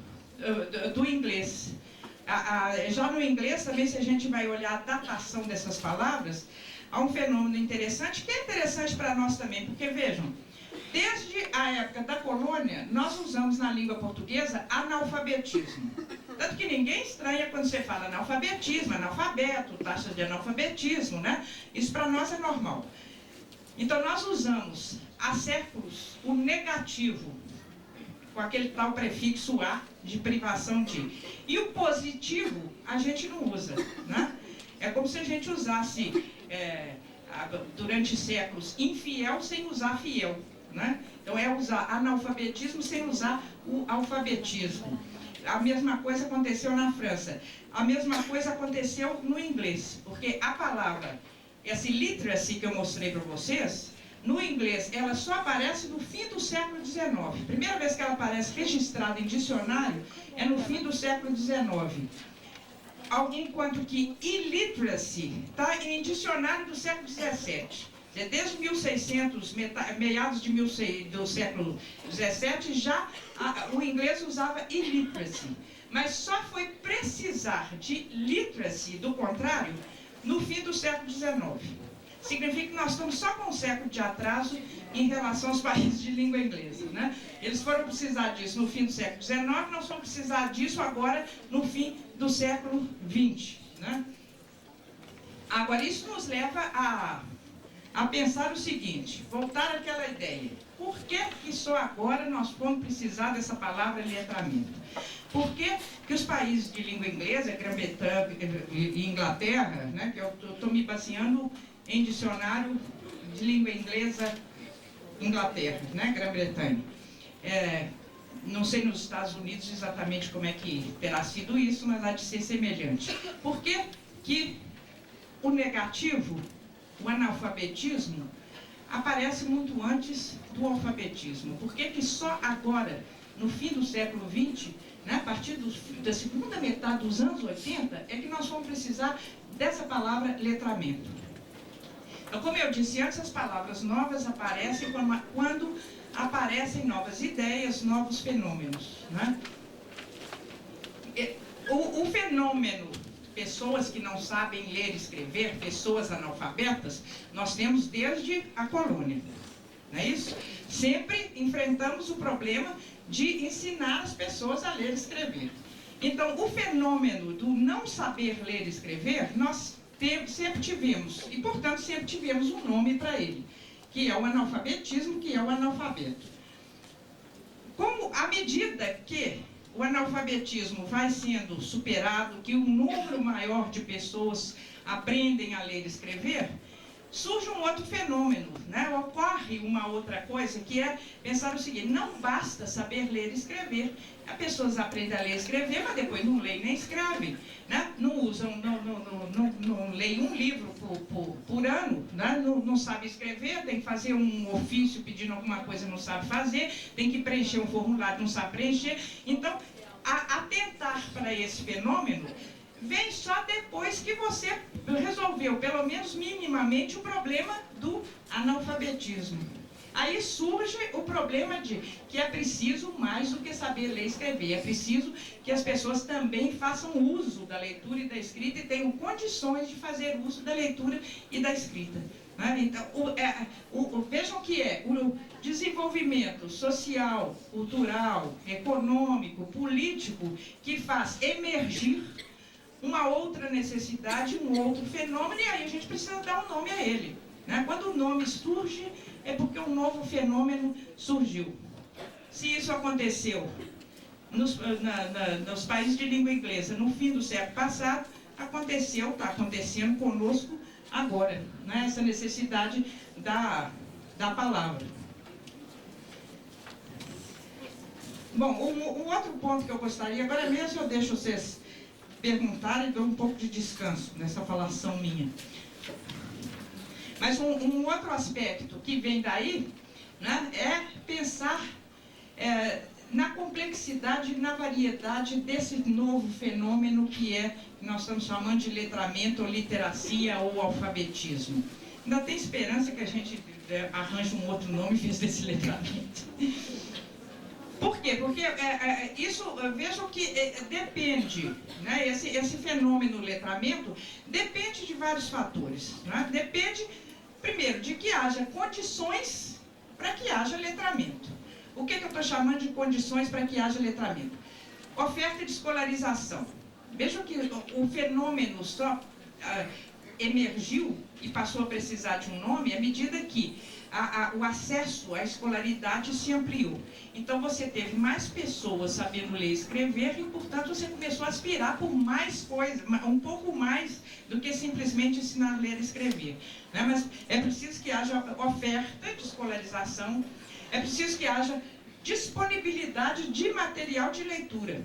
inglês. Já no inglês também, se a gente vai olhar a datação dessas palavras, há um fenômeno interessante, que é interessante para nós também, porque vejam, Desde a época da colônia, nós usamos na língua portuguesa analfabetismo. Tanto que ninguém estranha quando você fala analfabetismo, analfabeto, taxa de analfabetismo, né? Isso para nós é normal. Então nós usamos há séculos o negativo, com aquele tal prefixo a, de privação de. E o positivo a gente não usa, né? É como se a gente usasse, durante séculos, infiel sem usar fiel, né? Então é usar analfabetismo sem usar o alfabetismo. A mesma coisa aconteceu na França. A mesma coisa aconteceu no inglês, porque a palavra, essa literacy que eu mostrei para vocês, no inglês, ela só aparece no fim do século XIX. A primeira vez que ela aparece registrada em dicionário é no fim do século XIX. Enquanto que illiteracy está em dicionário do século XVII. Desde 1600, meados do século XVII, já o inglês usava illiteracy. Mas só foi precisar de literacy, do contrário, no fim do século XIX. Significa que nós estamos só com um século de atraso em relação aos países de língua inglesa, né? Eles foram precisar disso no fim do século XIX, nós vamos precisar disso agora no fim do século XX, né? Agora, isso nos leva a pensar o seguinte, voltar àquela ideia. Por que só agora nós vamos precisar dessa palavra letramento? Por que os países de língua inglesa, Grã-Bretanha e Inglaterra, né, que eu estou me baseando em dicionário de língua inglesa, Inglaterra, né, Grã-Bretanha. Não sei nos Estados Unidos exatamente como é que terá sido isso, mas há de ser semelhante. Por que o negativo, o analfabetismo, aparece muito antes do alfabetismo? Por que só agora, no fim do século XX, né, a partir da segunda metade dos anos 80, é que nós vamos precisar dessa palavra letramento? Então, como eu disse antes, as palavras novas aparecem quando aparecem novas ideias, novos fenômenos, né? O fenômeno, pessoas que não sabem ler e escrever, pessoas analfabetas, nós temos desde a colônia, não é isso? Sempre enfrentamos o problema de ensinar as pessoas a ler e escrever. Então, o fenômeno do não saber ler e escrever, nós sempre tivemos, e portanto sempre tivemos um nome para ele, que é o analfabetismo, que é o analfabeto. Como à medida que o analfabetismo vai sendo superado, que um número maior de pessoas aprendem a ler e escrever, surge um outro fenômeno, né? Ocorre uma outra coisa, que é pensar o seguinte: não basta saber ler e escrever. As pessoas aprendem a ler e escrever, mas depois não leem nem escrevem, né? Não leem um livro por ano, né? Não sabe escrever, tem que fazer um ofício pedindo alguma coisa, não sabe fazer, tem que preencher um formulário, não sabe preencher. Então, atentar para esse fenômeno vem só depois que você resolveu, pelo menos minimamente, o problema do analfabetismo. Aí surge o problema de que é preciso mais do que saber ler e escrever. É preciso que as pessoas também façam uso da leitura e da escrita e tenham condições de fazer uso da leitura e da escrita. Então, vejam que é o desenvolvimento social, cultural, econômico, político, que faz emergir uma outra necessidade, um outro fenômeno, e aí a gente precisa dar um nome a ele, né? Quando o nome surge, é porque um novo fenômeno surgiu. Se isso aconteceu nos países de língua inglesa no fim do século passado, está acontecendo conosco agora, né? Essa necessidade da palavra. Bom, um outro ponto que eu gostaria, agora mesmo eu deixo vocês perguntarem e dou um pouco de descanso nessa falação minha. Mas um outro aspecto que vem daí, né, é pensar na complexidade e na variedade desse novo fenômeno que nós estamos chamando de letramento, ou literacia, ou alfabetismo. Ainda tem esperança que a gente arranje um outro nome em vez desse letramento. Por quê? Porque isso, vejam que depende, né, esse fenômeno letramento depende de vários fatores, né? Depende, primeiro, de que haja condições para que haja letramento. O que eu estou chamando de condições para que haja letramento? Oferta de escolarização. Vejam que o fenômeno só emergiu e passou a precisar de um nome à medida que o acesso à escolaridade se ampliou. Então você teve mais pessoas sabendo ler e escrever e, portanto, você começou a aspirar por mais coisas, um pouco mais do que simplesmente ensinar a ler e escrever, né? Mas é preciso que haja oferta de escolarização, é preciso que haja disponibilidade de material de leitura.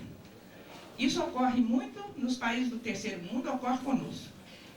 Isso ocorre muito nos países do terceiro mundo, ocorre conosco.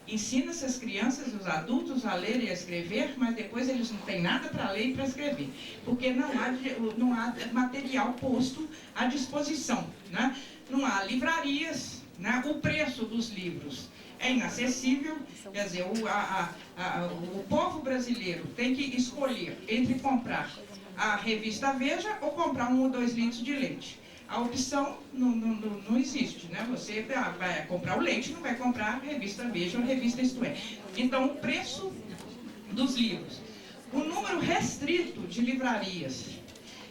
Ensina-se as crianças e os adultos a ler e a escrever, mas depois eles não têm nada para ler e para escrever, porque não há material posto à disposição, né? Não há livrarias, né? O preço dos livros é inacessível, quer dizer, o povo brasileiro tem que escolher entre comprar a revista Veja ou comprar 1 ou 2 litros de leite. A opção não existe, né? Você vai comprar o leite, não vai comprar a revista Veja ou a revista Isto É. Então, o preço dos livros, o número restrito de livrarias.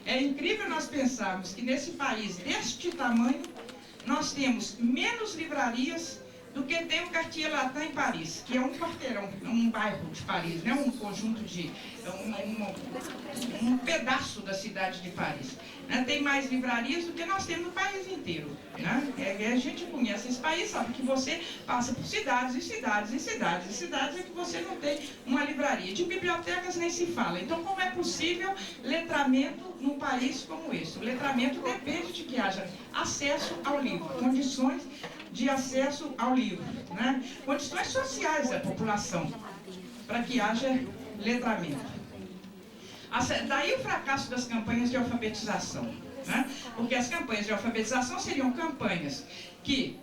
É incrível nós pensarmos que nesse país deste tamanho, nós temos menos livrarias do que tem o Quartier Latin em Paris, que é um quarteirão, um bairro de Paris, né? Um conjunto de... um pedaço da cidade de Paris, né? Tem mais livrarias do que nós temos no país inteiro, né? A gente conhece esse país, sabe que você passa por cidades e cidades e cidades e cidades, é que você não tem uma livraria. De bibliotecas nem se fala. Então, como é possível letramento num país como esse? O letramento depende de que haja acesso ao livro, condições de acesso ao livro, né? Condições sociais da população, para que haja letramento. Daí o fracasso das campanhas de alfabetização, né? Porque as campanhas de alfabetização seriam campanhas que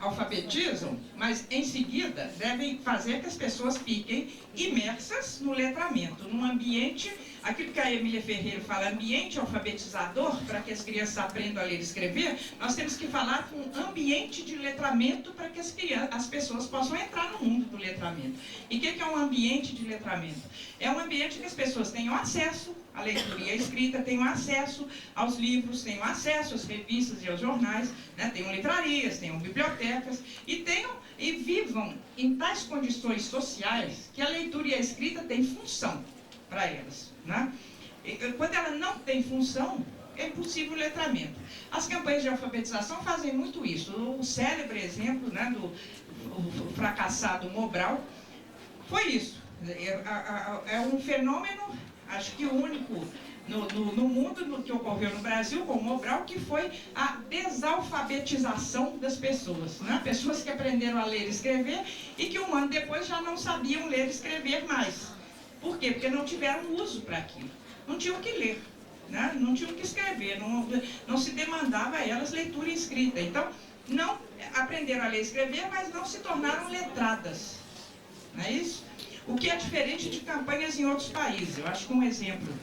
alfabetizam, mas em seguida devem fazer que as pessoas fiquem imersas no letramento, num ambiente, aquilo que a Emília Ferreira fala, ambiente alfabetizador, para que as crianças aprendam a ler e escrever. Nós temos que falar com um ambiente de letramento para que as pessoas possam entrar no mundo do letramento. E o que é um ambiente de letramento? É um ambiente que as pessoas tenham acesso à leitura e à escrita, tenham acesso aos livros, tenham acesso às revistas e aos jornais, né? Tenham livrarias, tenham bibliotecas e vivam em tais condições sociais que a leitura e a escrita têm função para elas, né? E quando ela não tem função, é impossível o letramento. As campanhas de alfabetização fazem muito isso. O célebre exemplo, né, do fracassado Mobral foi isso. É um fenômeno, acho que o único no mundo, no que ocorreu no Brasil com o Mobral, que foi a desalfabetização das pessoas, né? Pessoas que aprenderam a ler e escrever e que 1 ano depois já não sabiam ler e escrever mais. Por quê? Porque não tiveram uso para aquilo. Não tinham que ler, né? Não tinham que escrever, não se demandava a elas leitura e escrita. Então, não aprenderam a ler e escrever, mas não se tornaram letradas. Não é isso? O que é diferente de campanhas em outros países. Eu acho que um exemplo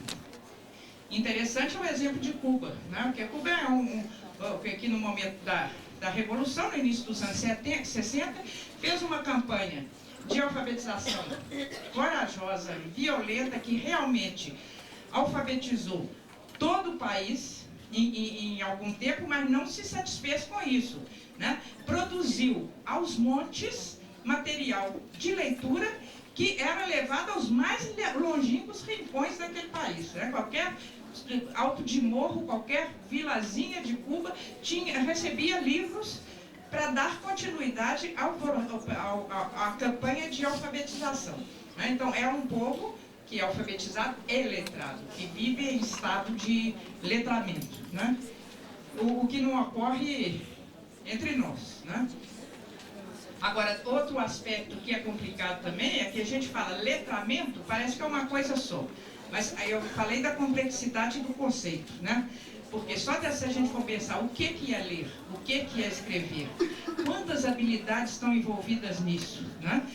interessante é o exemplo de Cuba, né? Porque Cuba é aqui no momento da Revolução, no início dos anos 60, fez uma campanha de alfabetização corajosa, violenta, que realmente alfabetizou todo o país em algum tempo, mas não se satisfez com isso, né? Produziu aos montes material de leitura que era levado aos mais longínquos rincões daquele país, né? Qualquer alto de morro, qualquer vilazinha de Cuba recebia livros para dar continuidade à campanha de alfabetização, né? Então, é um povo que é alfabetizado e letrado, que vive em estado de letramento, né? O que não ocorre entre nós, né? Agora, outro aspecto que é complicado também é que a gente fala letramento, parece que é uma coisa só. Mas aí eu falei da complexidade do conceito, né? Porque só se a gente for pensar o que é ler, o que é escrever, quantas habilidades estão envolvidas nisso, né?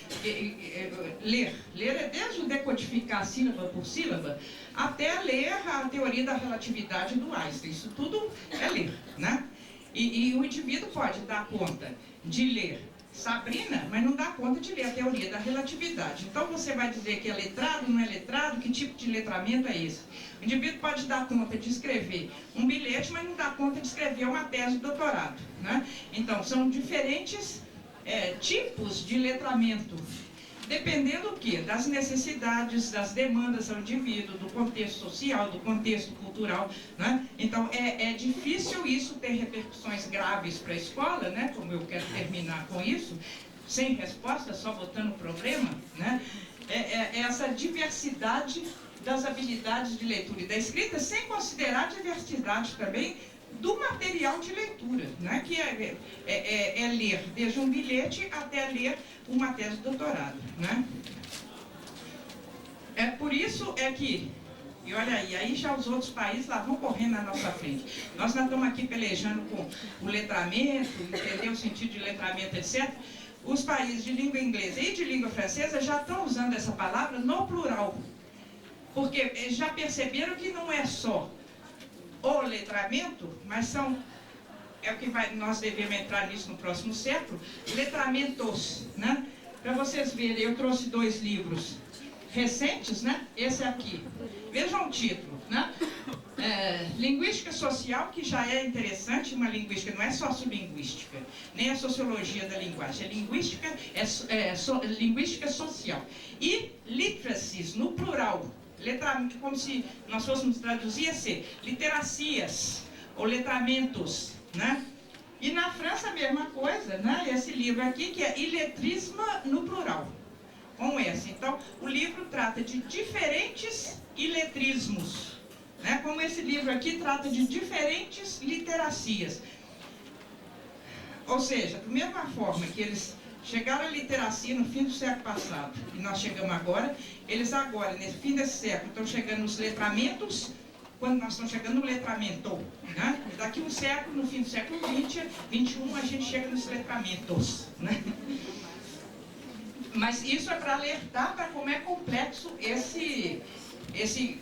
Ler é desde o decodificar sílaba por sílaba, até ler a teoria da relatividade do Einstein. Isso tudo é ler, né? E o indivíduo pode dar conta de ler Sabrina, mas não dá conta de ler a teoria da relatividade. Então você vai dizer que é letrado, não é letrado, que tipo de letramento é esse? O indivíduo pode dar conta de escrever um bilhete, mas não dá conta de escrever uma tese de doutorado, né? Então são diferentes tipos de letramento, dependendo do quê? Das necessidades, das demandas ao indivíduo, do contexto social, do contexto cultural, né? Então é difícil isso ter repercussões graves para a escola, né? Como eu quero terminar com isso, sem resposta, só botando problema, né? Essa diversidade das habilidades de leitura e da escrita, sem considerar a diversidade também do material de leitura, né? Que é ler desde um bilhete até ler uma tese de doutorado, né? Por isso que, e olha aí já os outros países lá vão correndo na nossa frente. Nós estamos aqui pelejando com o letramento, entender o sentido de letramento, etc. Os países de língua inglesa e de língua francesa já estão usando essa palavra no plural, porque já perceberam que não é só o letramento, mas é o que nós devemos entrar nisso no próximo século, letramentos, né? Para vocês verem, eu trouxe 2 livros recentes, né? Esse aqui, vejam o título, né? Linguística social, que já é interessante, uma linguística, não é sociolinguística, nem a sociologia da linguagem, linguística, linguística social. E literacies, no plural, como se nós fôssemos traduzir, ia ser literacias, ou letramentos, né? E na França a mesma coisa, né? Esse livro aqui, que é Iletrisme no plural, com S. Então, o livro trata de diferentes iletrismos, né? Como esse livro aqui trata de diferentes literacias. Ou seja, da mesma forma que eles chegaram à literacia no fim do século passado, e nós chegamos agora, eles agora, nesse fim desse século, estão chegando nos letramentos, quando nós estamos chegando no letramento, né? Daqui um século, no fim do século XX, XXI, a gente chega nos letramentos, né? Mas isso é para alertar para como é complexo esse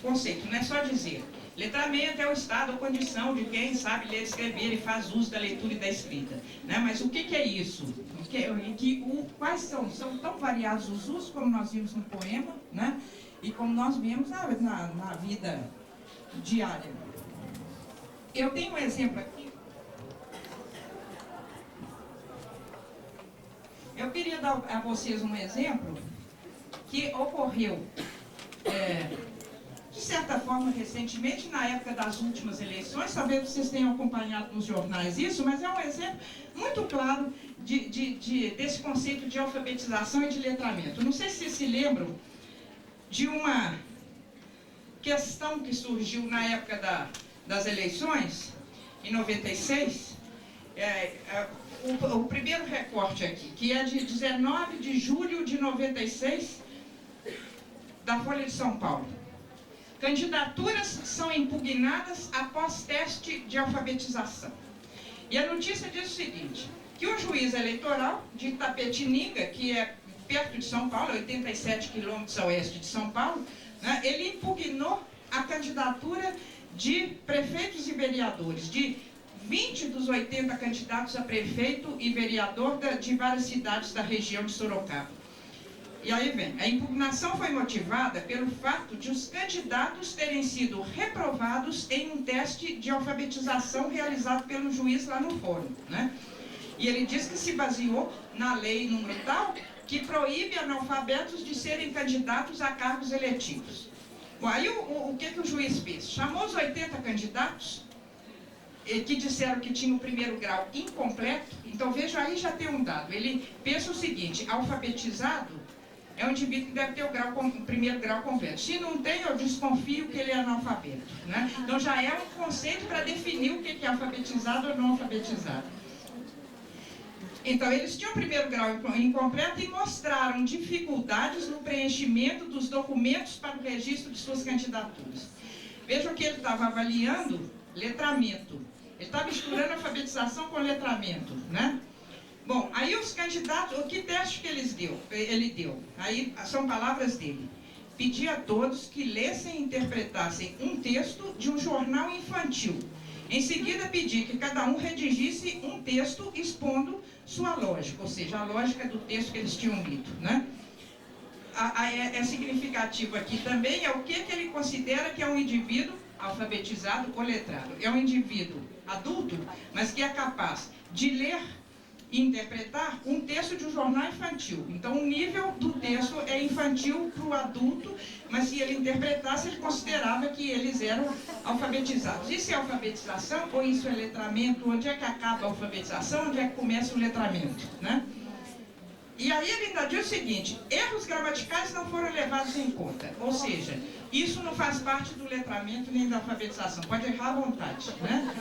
conceito, não é só dizer. Letramento é o estado ou condição de quem sabe ler, escrever e faz uso da leitura e da escrita, né? Mas o que é isso? Quais são? São tão variados os usos, como nós vimos no poema, né? E como nós vimos na vida diária. Eu tenho um exemplo aqui. Eu queria dar a vocês um exemplo que ocorreu, de certa forma, recentemente, na época das últimas eleições. Talvez vocês tenham acompanhado nos jornais isso, mas é um exemplo muito claro desse conceito de alfabetização e de letramento. Não sei se vocês se lembram de uma questão que surgiu na época das eleições, em 96, o primeiro recorte aqui, que é de 19 de julho de 96, da Folha de São Paulo. Candidaturas são impugnadas após teste de alfabetização. E a notícia diz o seguinte, que o juiz eleitoral de Itapetininga, que é perto de São Paulo, 87 quilômetros a oeste de São Paulo, né, ele impugnou a candidatura de prefeitos e vereadores, de 20 dos 80 candidatos a prefeito e vereador de várias cidades da região de Sorocaba. E aí vem, a impugnação foi motivada pelo fato de os candidatos terem sido reprovados em um teste de alfabetização realizado pelo juiz lá no fórum, né? E ele diz que se baseou na lei número tal, que proíbe analfabetos de serem candidatos a cargos eletivos. Bom, aí o que o juiz fez? Chamou os 80 candidatos, que disseram que tinham o primeiro grau incompleto. Então veja, aí já tem um dado. Ele pensa o seguinte, alfabetizado é um indivíduo que deve ter o primeiro grau completo. Se não tem, eu desconfio que ele é analfabeto, né? Então já é um conceito para definir o que é alfabetizado ou não alfabetizado. Então eles tinham o primeiro grau incompleto e mostraram dificuldades no preenchimento dos documentos para o registro de suas candidaturas. Vejam que ele estava avaliando letramento. Ele está misturando alfabetização com letramento, né? Bom, aí os candidatos, que teste que ele deu? Aí são palavras dele. Pedi a todos que lessem e interpretassem um texto de um jornal infantil. Em seguida, pedi que cada um redigisse um texto expondo sua lógica, ou seja, a lógica do texto que eles tinham lido, né? É significativo aqui também o que ele considera que é um indivíduo alfabetizado ou letrado. É um indivíduo adulto, mas que é capaz de ler e interpretar um texto de um jornal infantil. Então, o nível do texto é infantil para o adulto, mas se ele interpretasse, ele considerava que eles eram alfabetizados. Isso é alfabetização ou isso é letramento? Onde é que acaba a alfabetização? Onde é que começa o letramento, né? E aí ele ainda diz o seguinte: erros gramaticais não foram levados em conta, ou seja, isso não faz parte do letramento nem da alfabetização, pode errar à vontade, né?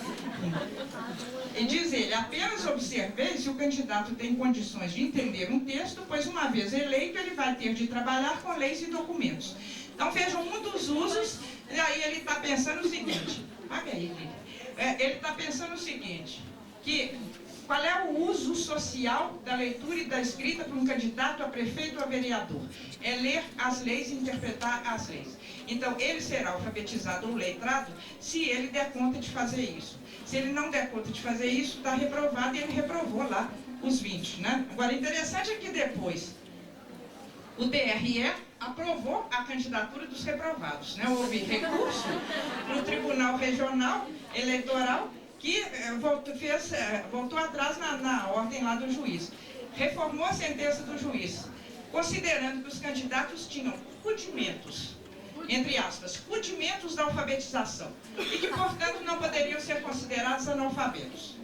E diz ele: apenas observei se o candidato tem condições de entender um texto, pois uma vez eleito ele vai ter de trabalhar com leis e documentos. Então vejam um dos usos, e aí ele está pensando o seguinte, ele está pensando o seguinte, que qual é o uso social da leitura e da escrita para um candidato a prefeito ou a vereador? É ler as leis e interpretar as leis. Então, ele será alfabetizado ou letrado se ele der conta de fazer isso. Se ele não der conta de fazer isso, está reprovado, e ele reprovou lá os 20, né? Agora, interessante é que depois o TRE aprovou a candidatura dos reprovados, né? Houve recurso no Tribunal Regional Eleitoral, que voltou atrás na ordem lá do juiz. Reformou a sentença do juiz, considerando que os candidatos tinham rudimentos, entre aspas, rudimentos da alfabetização, e que, portanto, não poderiam ser considerados analfabetos.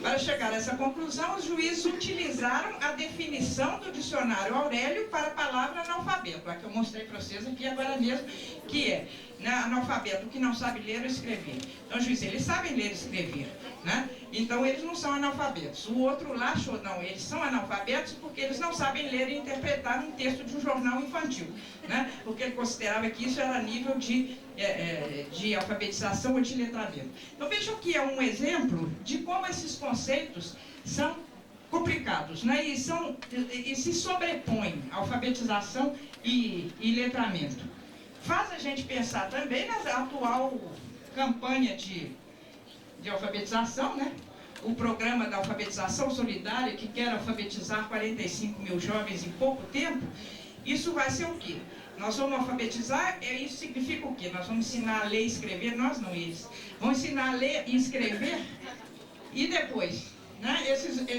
Para chegar a essa conclusão, os juízes utilizaram a definição do dicionário Aurélio para a palavra analfabeto, a que eu mostrei para vocês aqui agora mesmo, que é, né, analfabeto, que não sabe ler ou escrever. Então, os juízes, eles sabem ler e escrever, né? Então, eles não são analfabetos. O outro lá achou, não, eles são analfabetos porque eles não sabem ler e interpretar um texto de um jornal infantil, né? Porque ele considerava que isso era nível de alfabetização ou de letramento. Então, vejam que é um exemplo de como esses conceitos são complicados, né? E se sobrepõem alfabetização e letramento. Faz a gente pensar também na atual campanha de alfabetização, né? O programa da alfabetização solidária, que quer alfabetizar 45 mil jovens em pouco tempo. Isso vai ser o quê? Nós vamos alfabetizar, isso significa o quê? Nós vamos ensinar a ler e escrever, nós não, eles. Vamos ensinar a ler e escrever, e depois, né,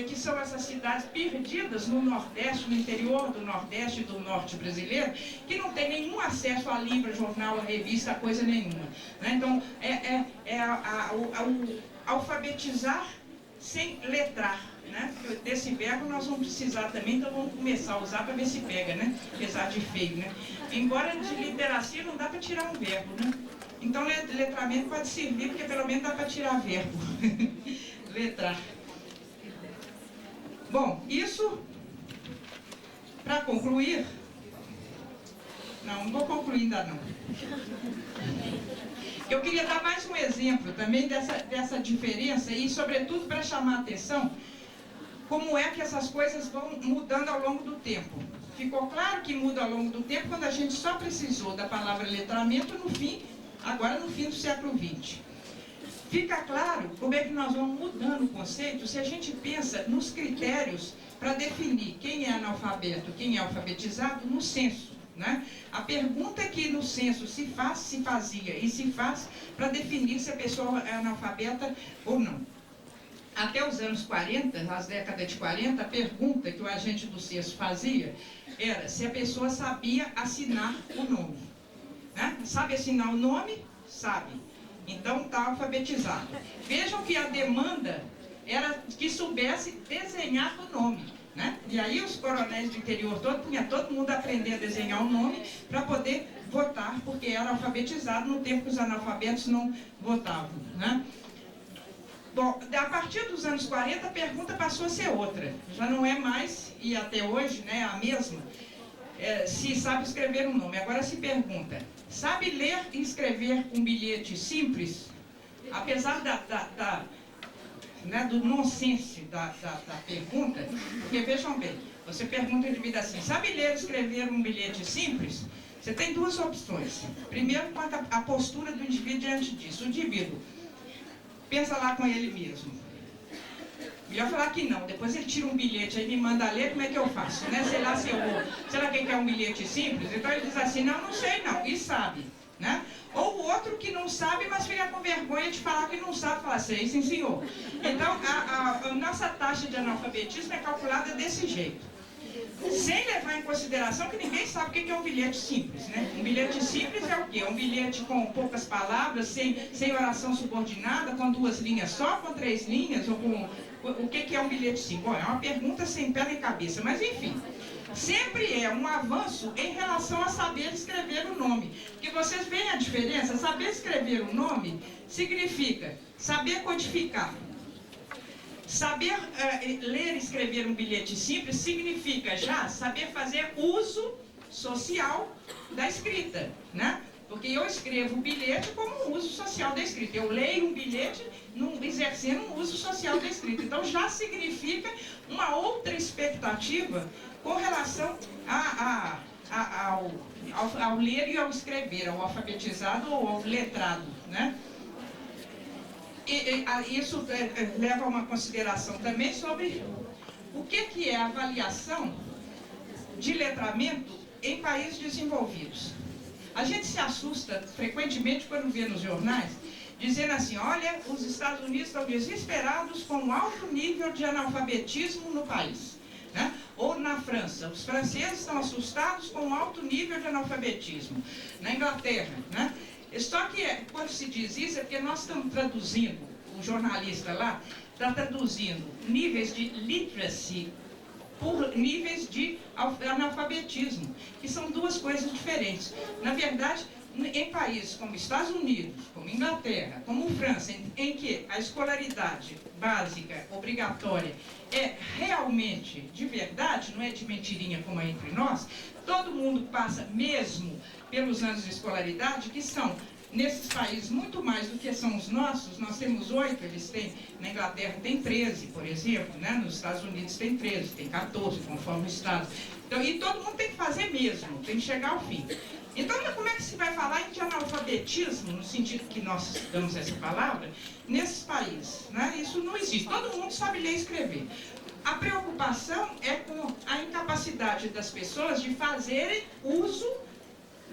que são essas cidades perdidas no Nordeste, no interior do Nordeste e do Norte brasileiro, que não tem nenhum acesso a livro, jornal, a revista, a coisa nenhuma, né? Então, alfabetizar sem letrar, né? Desse verbo nós vamos precisar também, então vamos começar a usar para ver se pega, né? Apesar de feio, né? Embora de literacia não dá para tirar um verbo, né? Então letramento pode servir, porque pelo menos dá para tirar verbo. Letrar. Bom, isso, para concluir, não vou concluir ainda não. Eu queria dar mais um exemplo também dessa diferença e, sobretudo, para chamar a atenção como é que essas coisas vão mudando ao longo do tempo. Ficou claro que muda ao longo do tempo quando a gente só precisou da palavra letramento agora no fim do século XX. Fica claro como é que nós vamos mudando o conceito se a gente pensa nos critérios para definir quem é analfabeto, quem é alfabetizado no censo, né? A pergunta que no censo se fazia e se faz para definir se a pessoa é analfabeta ou não. Até os anos 40, nas décadas de 40, a pergunta que o agente do censo fazia era se a pessoa sabia assinar o nome, né? Sabe assinar o nome? Sabe. Então está alfabetizado. Vejam que a demanda era que soubesse desenhar o nome, né? E aí os coronéis do interior todo mundo aprender a desenhar o nome para poder votar, porque era alfabetizado no tempo que os analfabetos não votavam, né? Bom, a partir dos anos 40 a pergunta passou a ser outra. Já não é mais, e até hoje, né, a mesma, se sabe escrever um nome. Agora se pergunta, sabe ler e escrever um bilhete simples? Apesar do nonsense da pergunta, porque vejam bem, você pergunta ao indivíduo assim, sabe ler e escrever um bilhete simples? Você tem duas opções. Primeiro, quanto à postura do indivíduo diante disso. O indivíduo pensa lá com ele mesmo. Melhor falar que não. Depois ele tira um bilhete aí, me manda ler, como é que eu faço, né? Sei lá se eu vou. Será que é um bilhete simples? Então ele diz assim, não sei não, e sabe, né? Ou o outro que não sabe, mas fica com vergonha de falar que não sabe, falar, sei, sim senhor. Então a nossa taxa de analfabetismo é calculada desse jeito. Sem levar em consideração que ninguém sabe o que é um bilhete simples, né? Um bilhete simples é o quê? É um bilhete com poucas palavras, sem oração subordinada, com 2 linhas só, com 3 linhas, ou com... O que é um bilhete simples? Bom, é uma pergunta sem pé nem cabeça, mas enfim. Sempre é um avanço em relação a saber escrever o nome. Porque vocês veem a diferença? Saber escrever o nome significa saber codificar. Saber ler e escrever um bilhete simples significa já saber fazer uso social da escrita, né? Porque eu escrevo o bilhete como um uso social da escrita. Eu leio um bilhete exercendo um uso social da escrita. Então já significa uma outra expectativa com relação ao ler e ao escrever, ao alfabetizado ou ao letrado, né? Isso leva a uma consideração também sobre o que é a avaliação de letramento em países desenvolvidos. A gente se assusta frequentemente quando vê nos jornais, dizendo assim, olha, os Estados Unidos estão desesperados com um alto nível de analfabetismo no país, né? Ou na França, os franceses estão assustados com um alto nível de analfabetismo. Na Inglaterra, né? Só que quando se diz isso é porque nós estamos traduzindo, o jornalista lá está traduzindo níveis de literacy por níveis de analfabetismo, que são 2 coisas diferentes. Na verdade, em países como Estados Unidos, como Inglaterra, como França, em que a escolaridade básica, obrigatória, é realmente de verdade, não é de mentirinha como é entre nós, todo mundo passa mesmo pelos anos de escolaridade, que são, nesses países, muito mais do que são os nossos. Nós temos 8, eles têm, na Inglaterra tem 13, por exemplo, né? Nos Estados Unidos tem 13, tem 14, conforme o estado. Então, e todo mundo tem que fazer mesmo, tem que chegar ao fim. Então, como é que se vai falar de analfabetismo, no sentido que nós damos essa palavra, nesses países, né? Isso não existe, todo mundo sabe ler e escrever. A preocupação é com a incapacidade das pessoas de fazerem uso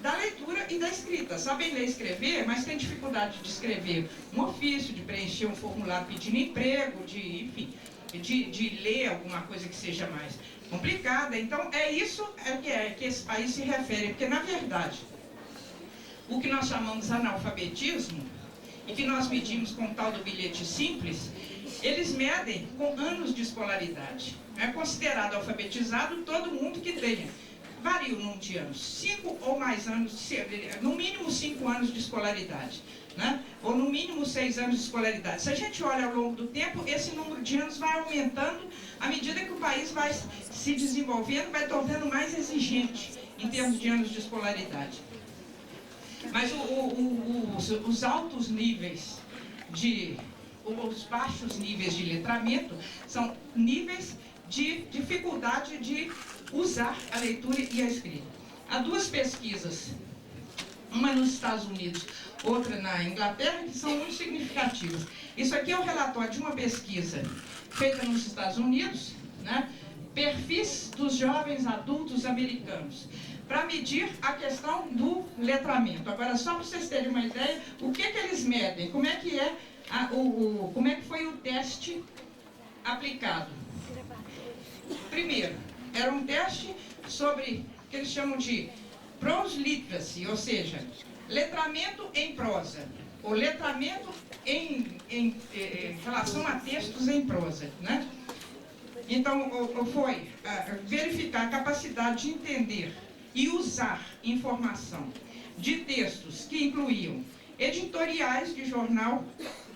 da leitura e da escrita. Sabem ler e escrever, mas tem dificuldade de escrever um ofício, de preencher um formulário pedindo emprego, enfim, de ler alguma coisa que seja mais complicada. Então, é isso que esse país se refere, porque, na verdade, o que nós chamamos de analfabetismo, e que nós medimos com o tal do bilhete simples, eles medem com anos de escolaridade. É considerado alfabetizado todo mundo que tenha, varia o número de anos, 5 ou mais anos, no mínimo 5 anos de escolaridade, né? Ou no mínimo 6 anos de escolaridade. Se a gente olha ao longo do tempo, esse número de anos vai aumentando à medida que o país vai se desenvolvendo, vai tornando mais exigente em termos de anos de escolaridade. Mas os altos níveis os baixos níveis de letramento são níveis de dificuldade de usar a leitura e a escrita. Há 2 pesquisas, uma nos Estados Unidos, outra na Inglaterra, que são muito significativas. Isso aqui é o relatório de uma pesquisa feita nos Estados Unidos, né? Perfis dos jovens adultos americanos, para medir a questão do letramento. Agora, só para vocês terem uma ideia, o que eles medem, como é que foi o teste aplicado. Primeiro, era um teste sobre o que eles chamam de prose literacy, ou seja, letramento em prosa, ou letramento em relação a textos em prosa, né? Então, foi verificar a capacidade de entender e usar informação de textos que incluíam editoriais de jornal,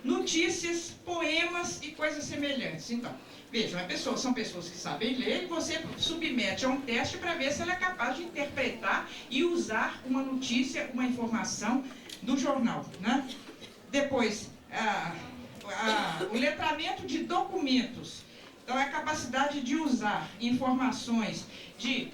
notícias, poemas e coisas semelhantes. Então, vejam, são pessoas que sabem ler, e você submete a um teste para ver se ela é capaz de interpretar e usar uma notícia, uma informação do jornal, né? Depois, o letramento de documentos. Então, é a capacidade de usar informações de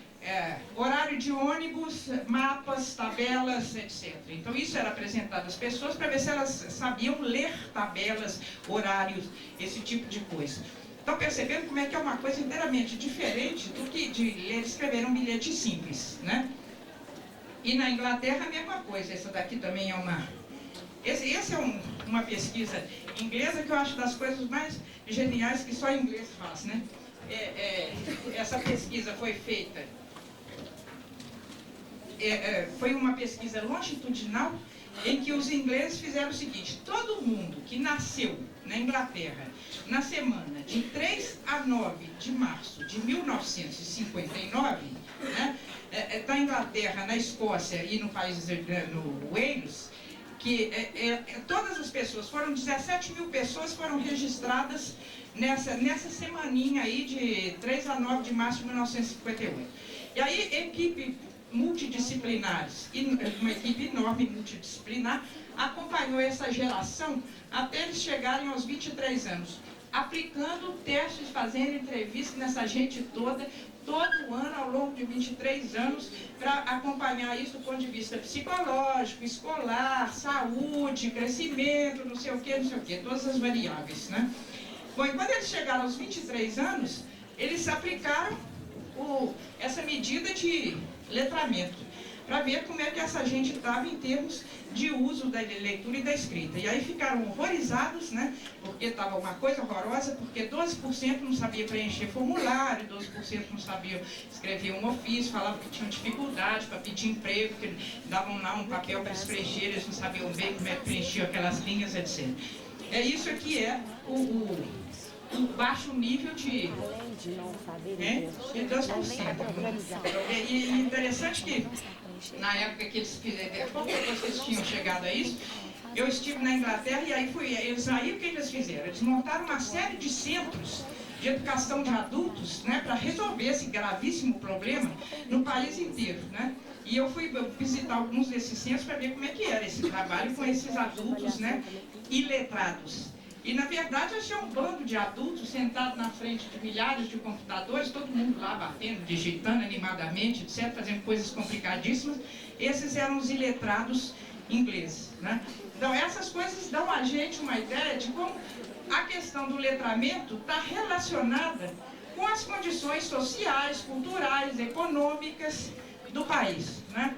horário de ônibus, mapas, tabelas, etc. Então, isso era apresentado às pessoas para ver se elas sabiam ler tabelas, horários, esse tipo de coisa. Estão percebendo como é que é uma coisa inteiramente diferente do que de ler e escrever um bilhete simples, né? E na Inglaterra a mesma coisa. Essa daqui também é uma... Esse é uma pesquisa inglesa que eu acho das coisas mais geniais que só inglês faz, né? Essa pesquisa foi feita... foi uma pesquisa longitudinal em que os ingleses fizeram o seguinte: todo mundo que nasceu na Inglaterra na semana de 3 a 9 de março de 1959, né, da Inglaterra, na Escócia e no país, no Wales, que todas as pessoas, foram 17 mil pessoas foram registradas nessa semaninha aí de 3 a 9 de março de 1958. E aí, equipe multidisciplinares, uma equipe enorme multidisciplinar, acompanhou essa geração até eles chegarem aos 23 anos, aplicando testes, fazendo entrevistas nessa gente toda, todo ano, ao longo de 23 anos, para acompanhar isso do ponto de vista psicológico, escolar, saúde, crescimento, não sei o que, todas as variáveis, né? Bom, e quando eles chegaram aos 23 anos, eles aplicaram essa medida de letramento, para ver como é que essa gente estava em termos de uso da leitura e da escrita. E aí ficaram horrorizados, né? Porque estava uma coisa horrorosa, porque 12% não sabia preencher formulário, 12% não sabia escrever um ofício, falavam que tinham dificuldade para pedir emprego, que davam lá um papel para eles preencher, eles não sabiam bem como é que preenchiam aquelas linhas, etc. Isso aqui é um baixo nível de 12%. E interessante que, na época que eles fizeram, pouco depois que eles tinham chegado a isso, eu estive na Inglaterra e aí o que eles fizeram? Eles montaram uma série de centros de educação de adultos, né, para resolver esse gravíssimo problema no país inteiro, né? E eu fui visitar alguns desses centros para ver como é que era esse trabalho com esses adultos, né, iletrados. E, na verdade, achei um bando de adultos sentados na frente de milhares de computadores, todo mundo lá batendo, digitando animadamente, etc., fazendo coisas complicadíssimas. Esses eram os iletrados ingleses, né? Então, essas coisas dão a gente uma ideia de como a questão do letramento está relacionada com as condições sociais, culturais, econômicas do país, né?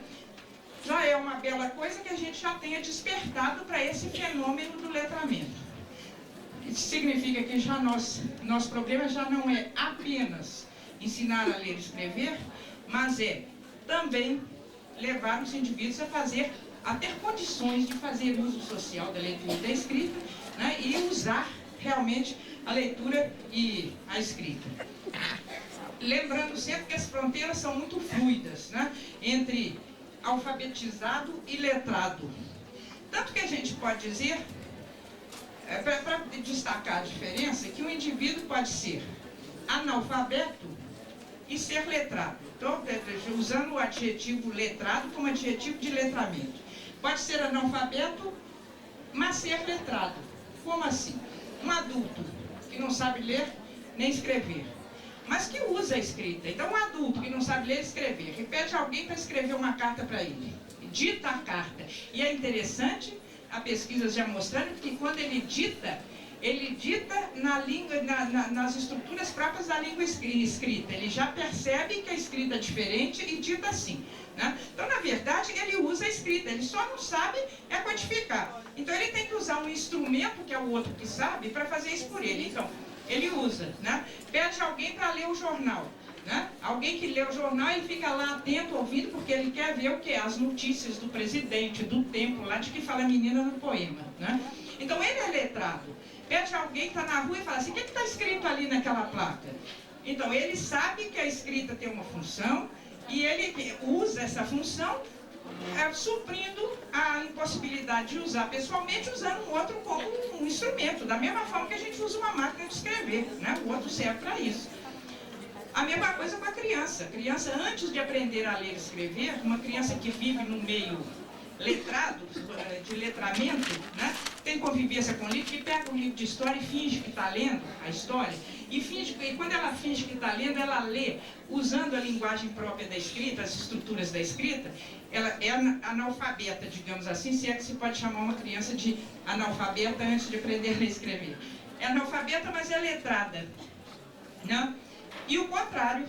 Já é uma bela coisa que a gente já tenha despertado para esse fenômeno do letramento. Isso significa que já nosso problema já não é apenas ensinar a ler e escrever, mas é também levar os indivíduos a ter condições de fazer uso social da leitura e da escrita, né, e usar realmente a leitura e a escrita. Lembrando sempre que as fronteiras são muito fluidas, né, entre alfabetizado e letrado. Tanto que a gente pode dizer, para destacar a diferença, que o indivíduo pode ser analfabeto e ser letrado. Então, usando o adjetivo letrado como adjetivo de letramento. Pode ser analfabeto, mas ser letrado. Como assim? Um adulto que não sabe ler nem escrever, mas que usa a escrita. Então, um adulto que não sabe ler e escrever, que pede alguém para escrever uma carta para ele, dita a carta. E é interessante, a pesquisa já mostrando que quando ele dita na língua, nas estruturas próprias da língua escrita. Ele já percebe que a escrita é diferente e dita assim, né? Então, na verdade, ele usa a escrita, ele só não sabe codificar. Então, ele tem que usar um instrumento, que é o outro que sabe, para fazer isso por ele. Então, ele usa, né? Pede alguém para ler o jornal, né? Alguém que lê o jornal, ele fica lá atento, ouvindo, porque ele quer ver o que? As notícias do presidente, do tempo, lá de que fala a menina no poema, né? Então, ele é letrado. Pede alguém que está na rua e fala assim: o que está escrito ali naquela placa? Então, ele sabe que a escrita tem uma função e ele usa essa função suprindo a impossibilidade de usar pessoalmente, usando um outro como um instrumento, da mesma forma que a gente usa uma máquina de escrever, né? O outro serve para isso. A mesma coisa com a criança. A criança, antes de aprender a ler e escrever, uma criança que vive num meio letrado, de letramento, né, tem convivência com o livro, que pega um livro de história e finge que está lendo a história, e quando ela finge que está lendo, ela lê usando a linguagem própria da escrita, as estruturas da escrita. Ela é analfabeta, digamos assim, se é que se pode chamar uma criança de analfabeta antes de aprender a ler e escrever. É analfabeta, mas é letrada. né? E o contrário,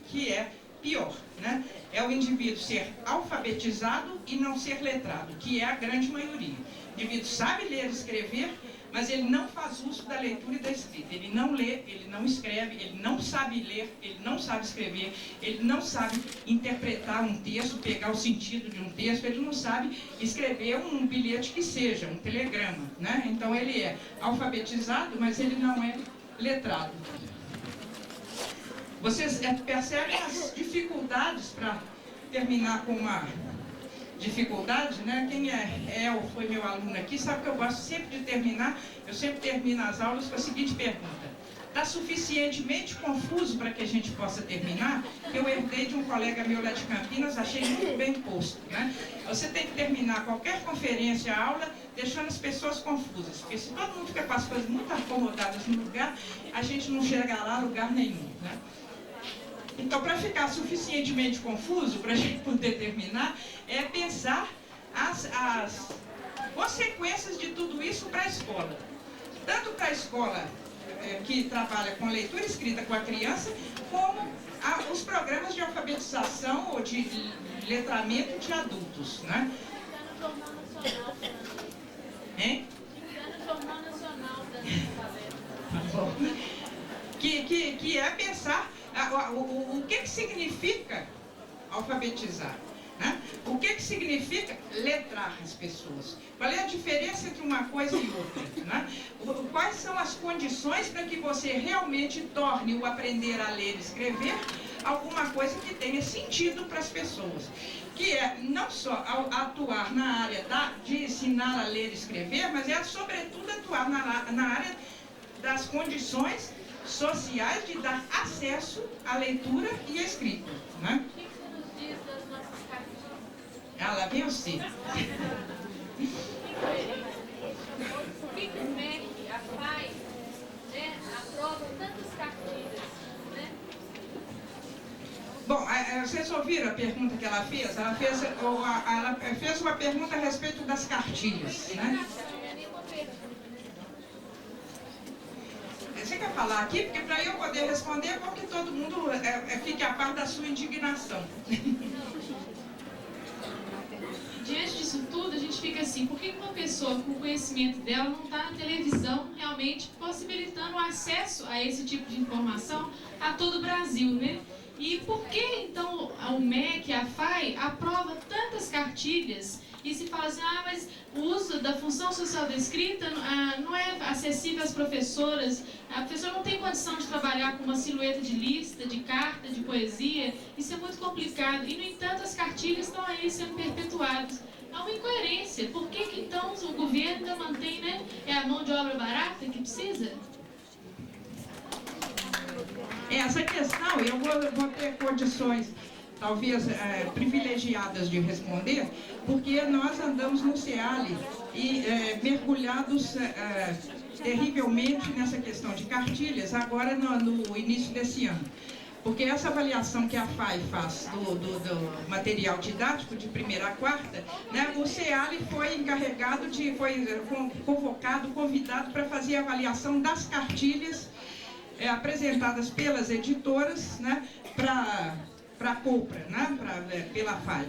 que é pior, né? É o indivíduo ser alfabetizado e não ser letrado, que é a grande maioria. O indivíduo sabe ler e escrever, mas ele não faz uso da leitura e da escrita. Ele não lê, ele não escreve, ele não sabe ler, ele não sabe escrever, ele não sabe interpretar um texto, pegar o sentido de um texto, ele não sabe escrever um bilhete que seja, um telegrama, né? Então ele é alfabetizado, mas ele não é letrado. Vocês percebem as dificuldades para terminar com uma dificuldade, né? Quem ou foi meu aluno aqui, sabe que eu gosto sempre de terminar, eu sempre termino as aulas com a seguinte pergunta: está suficientemente confuso para que a gente possa terminar? Eu herdei de um colega meu lá de Campinas, achei muito bem posto, né? Você tem que terminar qualquer conferência, aula, deixando as pessoas confusas, porque se todo mundo fica com as coisas muito acomodadas no lugar, a gente não chega lá a lugar nenhum, né? Então, para ficar suficientemente confuso, para a gente poder terminar, é pensar as consequências de tudo isso para a escola. Tanto para a escola que trabalha com leitura e escrita com a criança, como os programas de alfabetização ou de letramento de adultos, né? Está no Jornal Nacional. Hein? Está no Jornal Nacional da que é pensar o que significa alfabetizar, né? O que significa letrar as pessoas? Qual é a diferença entre uma coisa e outra, né? Quais são as condições para que você realmente torne o aprender a ler e escrever alguma coisa que tenha sentido para as pessoas? Que é não só atuar na área de ensinar a ler e escrever, mas é sobretudo atuar na área das condições sociais de dar acesso à leitura e à escrita, né? O que você nos diz das nossas cartinhas? Lá vem o C. Por que o MEC, a FAI, né, aprova tantas cartilhas, né? Bom, vocês ouviram a pergunta que ela fez? Ela fez uma pergunta a respeito das cartilhas, né? Não é nenhuma pergunta. Você quer falar aqui? Porque para eu poder responder é bom que todo mundo fique a par da sua indignação. Diante disso tudo, a gente fica assim, por que uma pessoa com o conhecimento dela não está na televisão realmente possibilitando o acesso a esse tipo de informação a todo o Brasil, né? E por que então o MEC, a FAI, aprova tantas cartilhas e se fala assim, mas o uso da função social da escrita não é acessível às professoras, a professora não tem condição de trabalhar com uma silhueta de lista, de carta, de poesia, isso é muito complicado. E, no entanto, as cartilhas estão aí sendo perpetuadas. Há uma incoerência. Por que então o governo ainda mantém, né? É a mão de obra barata que precisa? Essa questão eu vou ter condições talvez privilegiadas de responder, porque nós andamos no CEALI e mergulhados terrivelmente nessa questão de cartilhas agora no início desse ano. Porque essa avaliação que a FAI faz do material didático de primeira a quarta, né, o CEALI foi encarregado foi convidado para fazer a avaliação das cartilhas apresentadas pelas editoras, né, para a COPRA, né, pela FAI.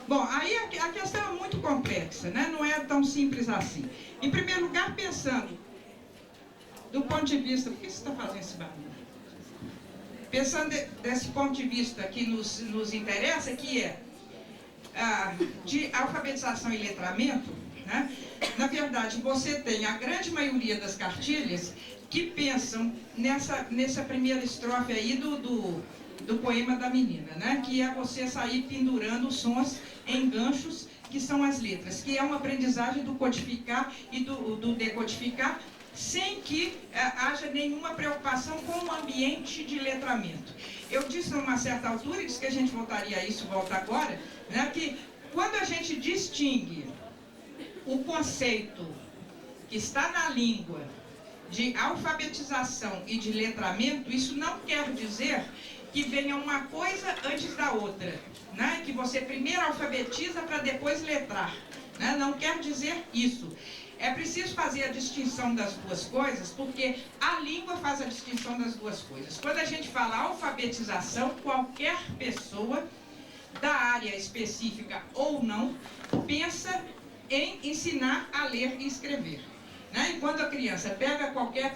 Bom, aí a questão é muito complexa, né, não é tão simples assim. Em primeiro lugar, pensando do ponto de vista... Por que você está fazendo esse barulho? Pensando desse ponto de vista que nos interessa, que é de alfabetização e letramento, né, na verdade, você tem a grande maioria das cartilhas que pensam nessa primeira estrofe aí do poema da menina, né? Que é você sair pendurando sons em ganchos, que são as letras, que é uma aprendizagem do codificar e do decodificar, sem que haja nenhuma preocupação com o ambiente de letramento. Eu disse numa certa altura, e disse que a gente voltaria a isso, volta agora, né? Que quando a gente distingue o conceito que está na língua de alfabetização e de letramento, isso não quer dizer que venha uma coisa antes da outra, né? Que você primeiro alfabetiza para depois letrar, né? Não quer dizer isso. É preciso fazer a distinção das duas coisas, porque a língua faz a distinção das duas coisas. Quando a gente fala alfabetização, qualquer pessoa, da área específica ou não, pensa em ensinar a ler e escrever. Né? E quando a criança pega qualquer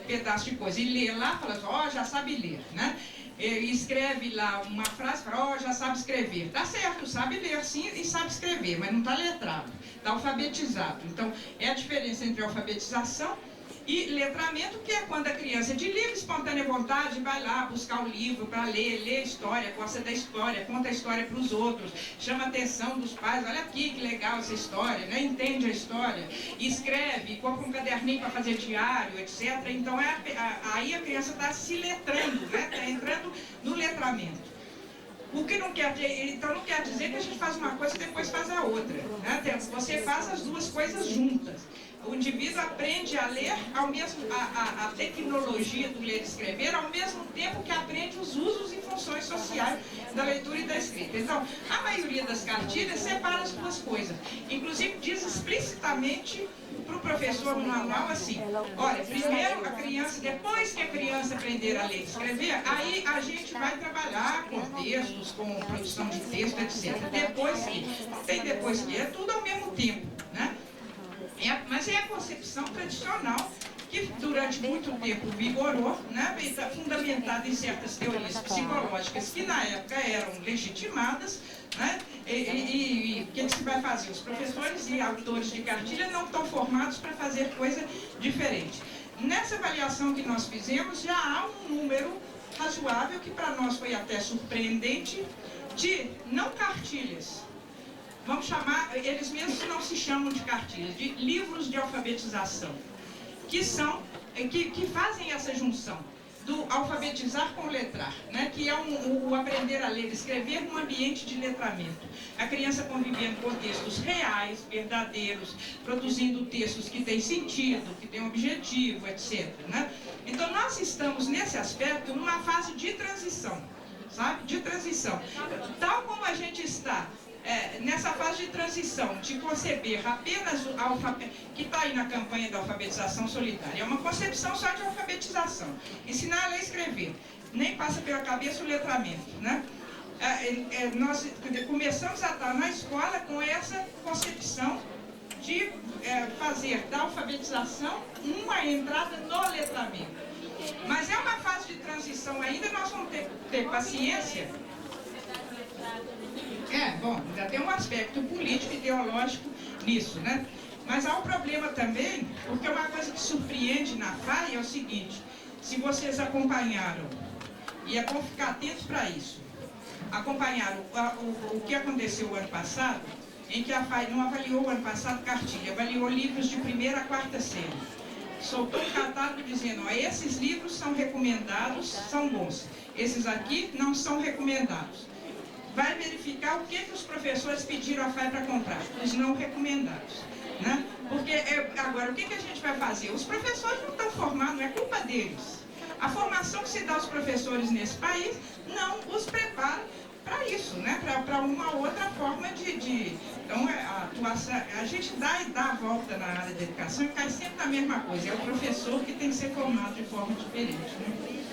pedaço de coisa e lê lá, fala assim, ó, já sabe ler, né? E escreve lá uma frase, fala, ó, já sabe escrever. Tá certo, sabe ler sim e sabe escrever, mas não está letrado, está alfabetizado. Então, é a diferença entre alfabetização e letramento, que é quando a criança, de livre, espontânea vontade, vai lá buscar o livro para ler, lê a história, gosta da história, conta a história para os outros, chama a atenção dos pais, olha aqui que legal essa história, né? Entende a história, escreve, compra um caderninho para fazer diário, etc. Então, aí a criança está se letrando, né? Está entrando no letramento. O que não quer dizer, então não quer dizer que a gente faz uma coisa e depois faz a outra. Né? Você faz as duas coisas juntas. O indivíduo aprende a ler, a tecnologia do ler e escrever, ao mesmo tempo que aprende os usos e funções sociais da leitura e da escrita. Então, a maioria das cartilhas separa as duas coisas. Inclusive, diz explicitamente para o professor no manual assim, olha, primeiro a criança, depois que a criança aprender a ler e escrever, aí a gente vai trabalhar com textos, com produção de texto, etc. Depois que, é tudo ao mesmo tempo, né? Mas é a concepção tradicional que durante muito tempo vigorou, né, está fundamentada em certas teorias psicológicas que na época eram legitimadas, né, e o que se vai fazer? Os professores e autores de cartilha não estão formados para fazer coisa diferente. Nessa avaliação que nós fizemos, já há um número razoável, que para nós foi até surpreendente, de não cartilhas. Vamos chamar, eles mesmos não se chamam de cartilhas, de livros de alfabetização, que fazem essa junção do alfabetizar com letrar, né? Que é o aprender a ler e escrever num ambiente de letramento. A criança convivendo com textos reais, verdadeiros, produzindo textos que têm sentido, que têm objetivo, etc. Né? Então nós estamos nesse aspecto numa fase de transição, sabe? De transição. Tal como a gente está nessa fase de transição, de conceber apenas o alfabeto, que está aí na campanha da alfabetização solidária, é uma concepção só de alfabetização, ensinar a ler e escrever, nem passa pela cabeça o letramento, né? Nós começamos a estar na escola com essa concepção de fazer da alfabetização uma entrada no letramento. Mas é uma fase de transição ainda, nós vamos ter paciência. Bom, ainda tem um aspecto político e ideológico nisso, né? Mas há um problema também, porque uma coisa que surpreende na FAI é o seguinte, se vocês acompanharam, e é bom ficar atentos para isso, acompanharam o que aconteceu o ano passado, em que a FAI não avaliou o ano passado cartilha, avaliou livros de 1ª a 4ª série. Soltou um catálogo dizendo, ó, esses livros são recomendados, são bons, esses aqui não são recomendados. Vai verificar o que os professores pediram à FAI para comprar, os não recomendados. Né? Porque agora, o que a gente vai fazer? Os professores não estão formados, não é culpa deles. A formação que se dá aos professores nesse país não os prepara para isso, né? Para uma outra forma de... Então, a atuação, a gente dá a volta na área da educação e cai sempre na mesma coisa. É o professor que tem que ser formado de forma diferente. Né?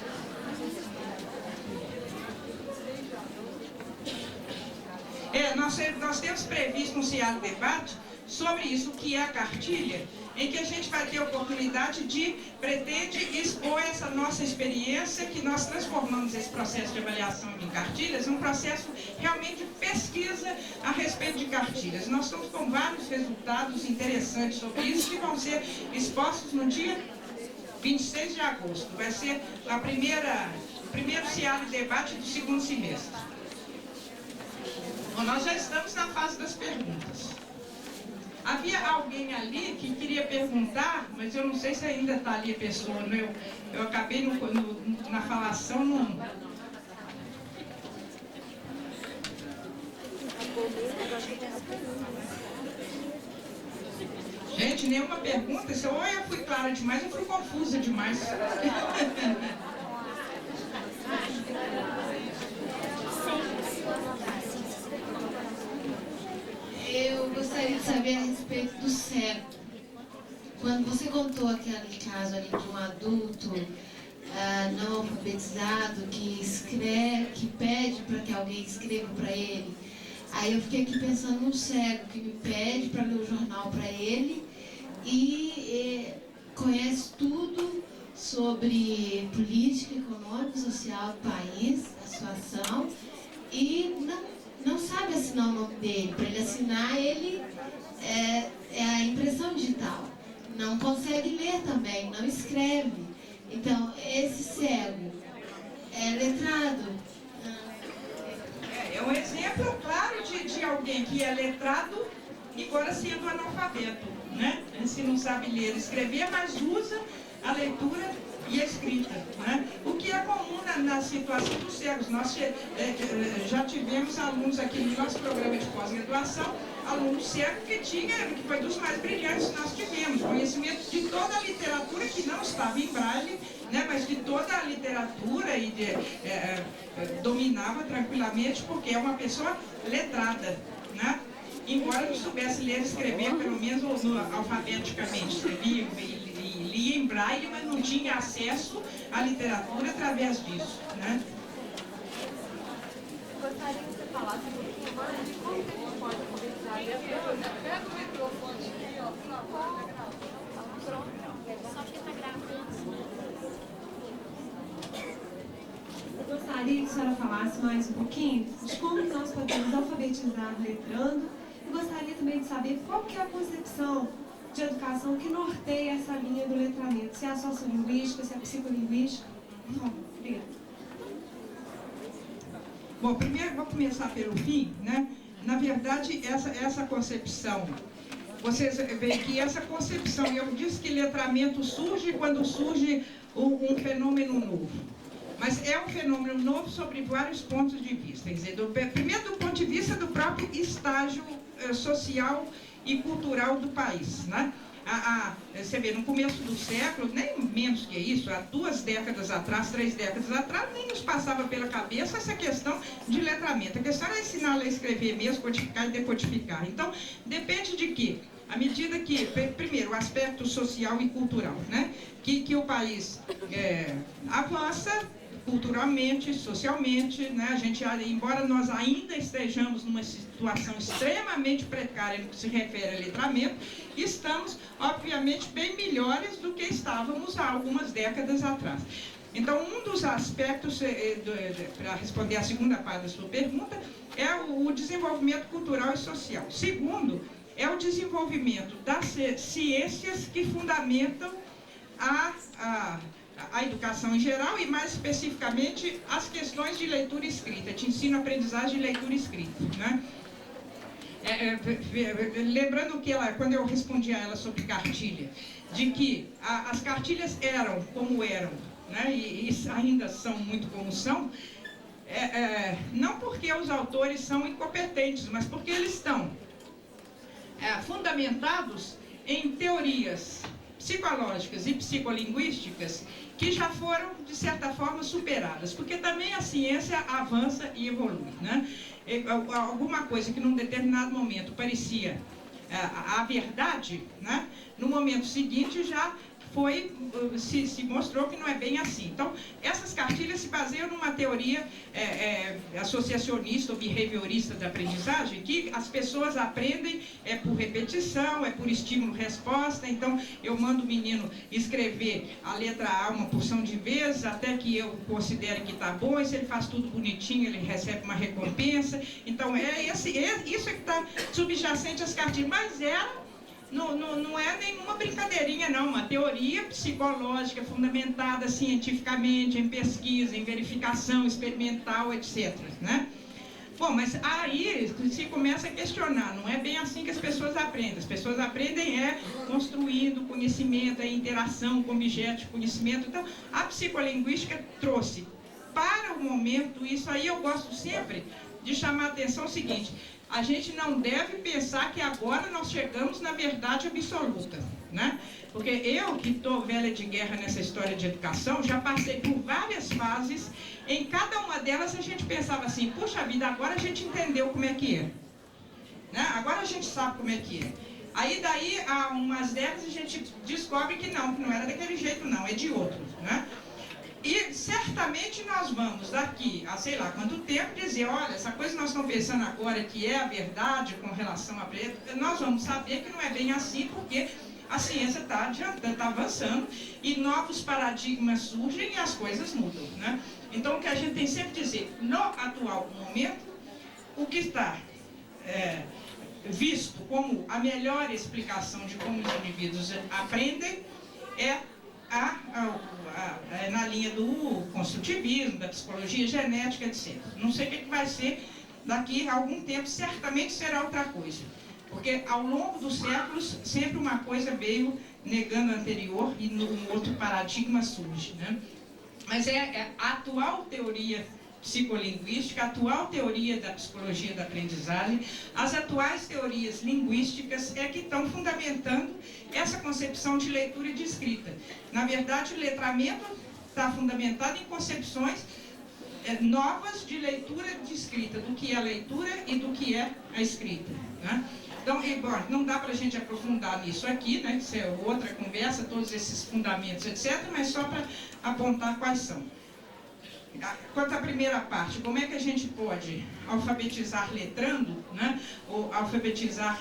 Nós temos previsto um CIAL debate sobre isso, que é a cartilha, em que a gente vai ter a oportunidade pretende expor essa nossa experiência, que nós transformamos esse processo de avaliação em cartilhas, um processo realmente de pesquisa a respeito de cartilhas. Nós estamos com vários resultados interessantes sobre isso, que vão ser expostos no dia 26 de agosto. Vai ser o primeiro CIAL de debate do 2º semestre. Bom, nós já estamos na fase das perguntas. Havia alguém ali que queria perguntar, mas eu não sei se ainda está ali a pessoa. Eu acabei na falação. Gente, nenhuma pergunta. Ou eu fui clara demais ou fui confusa demais. Eu gostaria gostaria de saber a respeito do cego. Quando você contou aquele caso ali de um adulto não alfabetizado que escreve, que pede para que alguém escreva para ele, aí eu fiquei aqui pensando num cego que me pede para ler o jornal para ele e conhece tudo sobre política, econômica, social do país, a situação, e não sabe assinar o nome dele. Para ele assinar, ele é a impressão digital. Não consegue ler também, não escreve. Então, esse cego é letrado. É um exemplo claro de alguém que é letrado, embora sendo analfabeto, né? Se não sabe ler e escrever, mas usa a leitura e a escrita, né? O que é comum na situação dos cegos. Nós já tivemos alunos aqui no nosso programa de pós-graduação, alunos cegos que foi dos mais brilhantes que nós tivemos, conhecimento de toda a literatura que não estava em braille, né, mas de toda a literatura e dominava tranquilamente, porque é uma pessoa letrada, né? Embora não soubesse ler e escrever, pelo menos alfabeticamente, escrevia e lia em braille, mas não tinha acesso à literatura através disso, né? Gostaria que você falasse um pouquinho mais de como que a gente pode alfabetizar letrando. Pega o microfone aqui, ó, por favor. Só que tá gravando. Eu gostaria que a senhora falasse mais um pouquinho de como nós podemos alfabetizar letrando. Eu gostaria também de saber qual que é a concepção de educação que norteia essa linha do letramento. Se é a sociolinguística, se é a psicolinguística. Obrigada. Bom, primeiro vou começar pelo fim, né? Na verdade, essa concepção, vocês veem que essa concepção, eu disse que letramento surge quando surge um fenômeno novo. Mas é um fenômeno novo sobre vários pontos de vista. Quer dizer, primeiro do ponto de vista do próprio estágio social e cultural do país, né? Você vê, no começo do século, nem menos que isso, há 2 décadas atrás, 3 décadas atrás, nem nos passava pela cabeça essa questão de letramento. A questão era ensinar a escrever mesmo, codificar e decodificar. Então, depende de quê? À medida que, primeiro, o aspecto social e cultural, né? Que o país avança culturalmente, socialmente, né? A gente, embora nós ainda estejamos numa situação extremamente precária no que se refere a letramento, estamos, obviamente, bem melhores do que estávamos há algumas décadas atrás. Então, um dos aspectos, para responder a segunda parte da sua pergunta, é o desenvolvimento cultural e social. Segundo, é o desenvolvimento das ciências que fundamentam a educação em geral e, mais especificamente, as questões de leitura e escrita, de ensino, aprendizagem e leitura e escrita, né? Lembrando que quando eu respondi a ela sobre cartilha, de que as cartilhas eram como eram, né? E ainda são muito como são, não porque os autores são incompetentes, mas porque eles estão fundamentados em teorias psicológicas e psicolinguísticas que já foram, de certa forma, superadas, porque também a ciência avança e evolui, né? Alguma coisa que num determinado momento parecia a verdade, né? No momento seguinte já se mostrou que não é bem assim. Então, essas cartilhas se baseiam numa teoria associacionista ou behaviorista da aprendizagem, que as pessoas aprendem por repetição, por estímulo-resposta. Então, eu mando o menino escrever a letra A uma porção de vezes, até que eu considere que está bom, e se ele faz tudo bonitinho, ele recebe uma recompensa. Então, isso é que está subjacente às cartilhas. Mas não é nenhuma brincadeirinha, não. Uma teoria psicológica fundamentada cientificamente em pesquisa, em verificação experimental, etc., né? Bom, mas aí se começa a questionar. Não é bem assim que as pessoas aprendem. As pessoas aprendem construindo conhecimento, interação com objetos de conhecimento. Então, a psicolinguística trouxe para o momento, isso aí eu gosto sempre de chamar a atenção o seguinte: a gente não deve pensar que agora nós chegamos na verdade absoluta, né? Porque eu, que estou velha de guerra nessa história de educação, já passei por várias fases. Em cada uma delas a gente pensava assim: puxa vida, agora a gente entendeu como é que é, né? Agora a gente sabe como é que é. Aí daí, há umas décadas, a gente descobre que não era daquele jeito não, é de outro, né? E certamente nós vamos daqui a sei lá quanto tempo dizer, olha, essa coisa que nós estamos pensando agora que é a verdade com relação a preto, nós vamos saber que não é bem assim, porque a ciência está adiantando, está avançando, e novos paradigmas surgem e as coisas mudam, né? Então, o que a gente tem sempre que dizer, no atual momento, o que está visto como a melhor explicação de como os indivíduos aprendem é na linha do construtivismo, da psicologia genética, etc. Não sei o que vai ser daqui a algum tempo, certamente será outra coisa. Porque ao longo dos séculos, sempre uma coisa veio negando a anterior e um outro paradigma surge, né? Mas a atual teoria psicolinguística, a atual teoria da psicologia da aprendizagem, as atuais teorias linguísticas que estão fundamentando essa concepção de leitura e de escrita. Na verdade, o letramento está fundamentado em concepções novas de leitura e de escrita, do que é a leitura e do que é a escrita, né? Então, não dá para a gente aprofundar nisso aqui, né? Isso é outra conversa, todos esses fundamentos, etc., mas só para apontar quais são. Quanto à primeira parte, como é que a gente pode alfabetizar letrando, né? Ou alfabetizar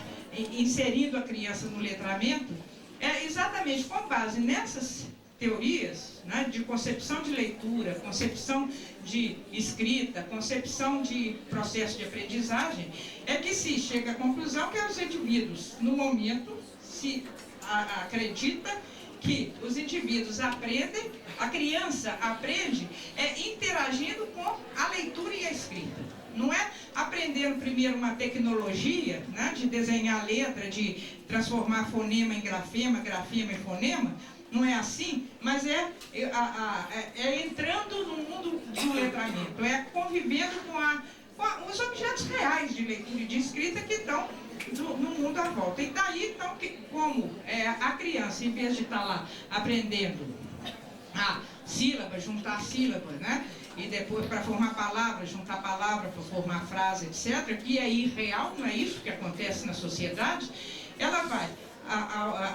inserindo a criança no letramento? É exatamente com base nessas teorias, né, de concepção de leitura, concepção de escrita, concepção de processo de aprendizagem, que se chega à conclusão que os indivíduos, no momento, se acredita que os indivíduos aprendem, a criança aprende interagindo com a leitura e a escrita. Não é aprendendo primeiro uma tecnologia, né, de desenhar letra, de transformar fonema em grafema, grafema em fonema, não é assim, mas entrando no mundo do letramento, convivendo com os objetos reais de leitura e de escrita que estão no mundo à volta. E daí, então, como a criança, em vez de estar lá aprendendo a sílaba, juntar sílabas, né? E depois, para formar palavras, juntar palavra para formar frase, etc., que é irreal, não é isso que acontece na sociedade, ela vai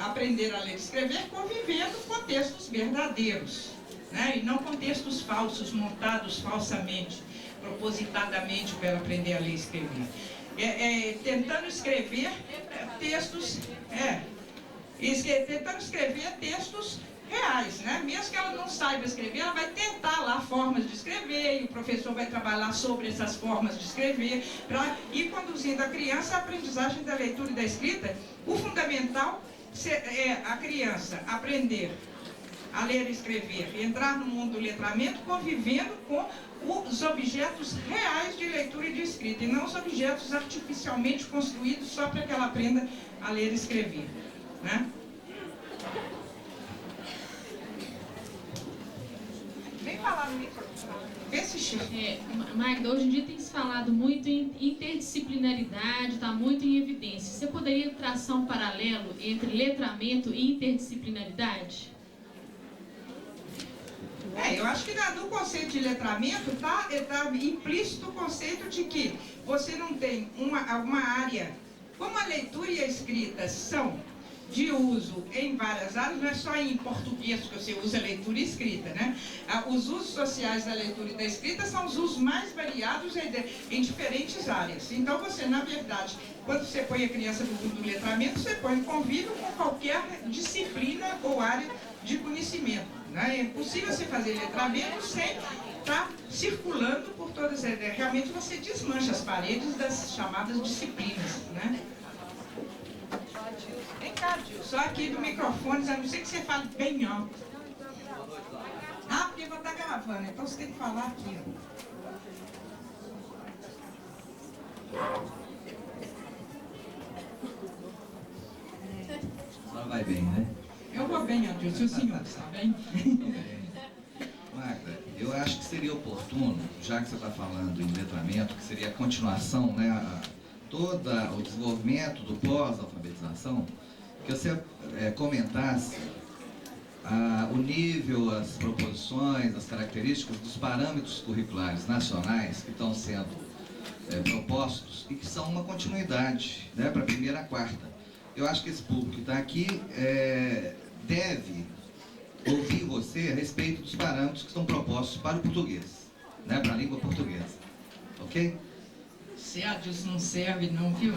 aprender a ler e escrever convivendo com textos verdadeiros, né? E não com textos falsos, montados falsamente, propositadamente para ela aprender a ler e escrever. Tentando escrever textos, tentando escrever textos reais, né? Mesmo que ela não saiba escrever, ela vai tentar lá formas de escrever, e o professor vai trabalhar sobre essas formas de escrever, para ir conduzindo a criança à aprendizagem da leitura e da escrita. O fundamental é a criança aprender a ler e escrever, entrar no mundo do letramento, convivendo com os objetos reais de leitura e de escrita, e não os objetos artificialmente construídos só para que ela aprenda a ler e escrever, né? Vem falar no microfone. Vê se chega. Magda, hoje em dia tem se falado muito em interdisciplinaridade, está muito em evidência. Você poderia traçar um paralelo entre letramento e interdisciplinaridade? Eu acho que no conceito de letramento está implícito o conceito de que você não tem uma área, como a leitura e a escrita são de uso em várias áreas, não é só em português que você usa leitura e escrita, né? Os usos sociais da leitura e da escrita são os usos mais variados em diferentes áreas. Então você, na verdade, quando você põe a criança no mundo do letramento, você põe convívio com qualquer disciplina ou área de conhecimento, né? É impossível você fazer letramento sem estar circulando por todas as... Realmente você desmancha as paredes das chamadas disciplinas, né? Vem cá, Dil, só aqui do microfone, a não ser que você fale bem alto. Porque eu vou estar gravando, então você tem que falar aqui, Só vai bem, né? Eu vou bem, Adil, se o senhor está bem. Magda, eu acho que seria oportuno, já que você está falando em letramento, que seria a continuação, né, todo o desenvolvimento do pós-alfabetização, que você comentasse o nível, as proposições, as características dos parâmetros curriculares nacionais que estão sendo propostos e que são uma continuidade, né, para a primeira a quarta. Eu acho que esse público que está aqui deve ouvir você a respeito dos parâmetros que estão propostos para o português, né, para a língua portuguesa. Ok? Se a Deus não serve, não, viu?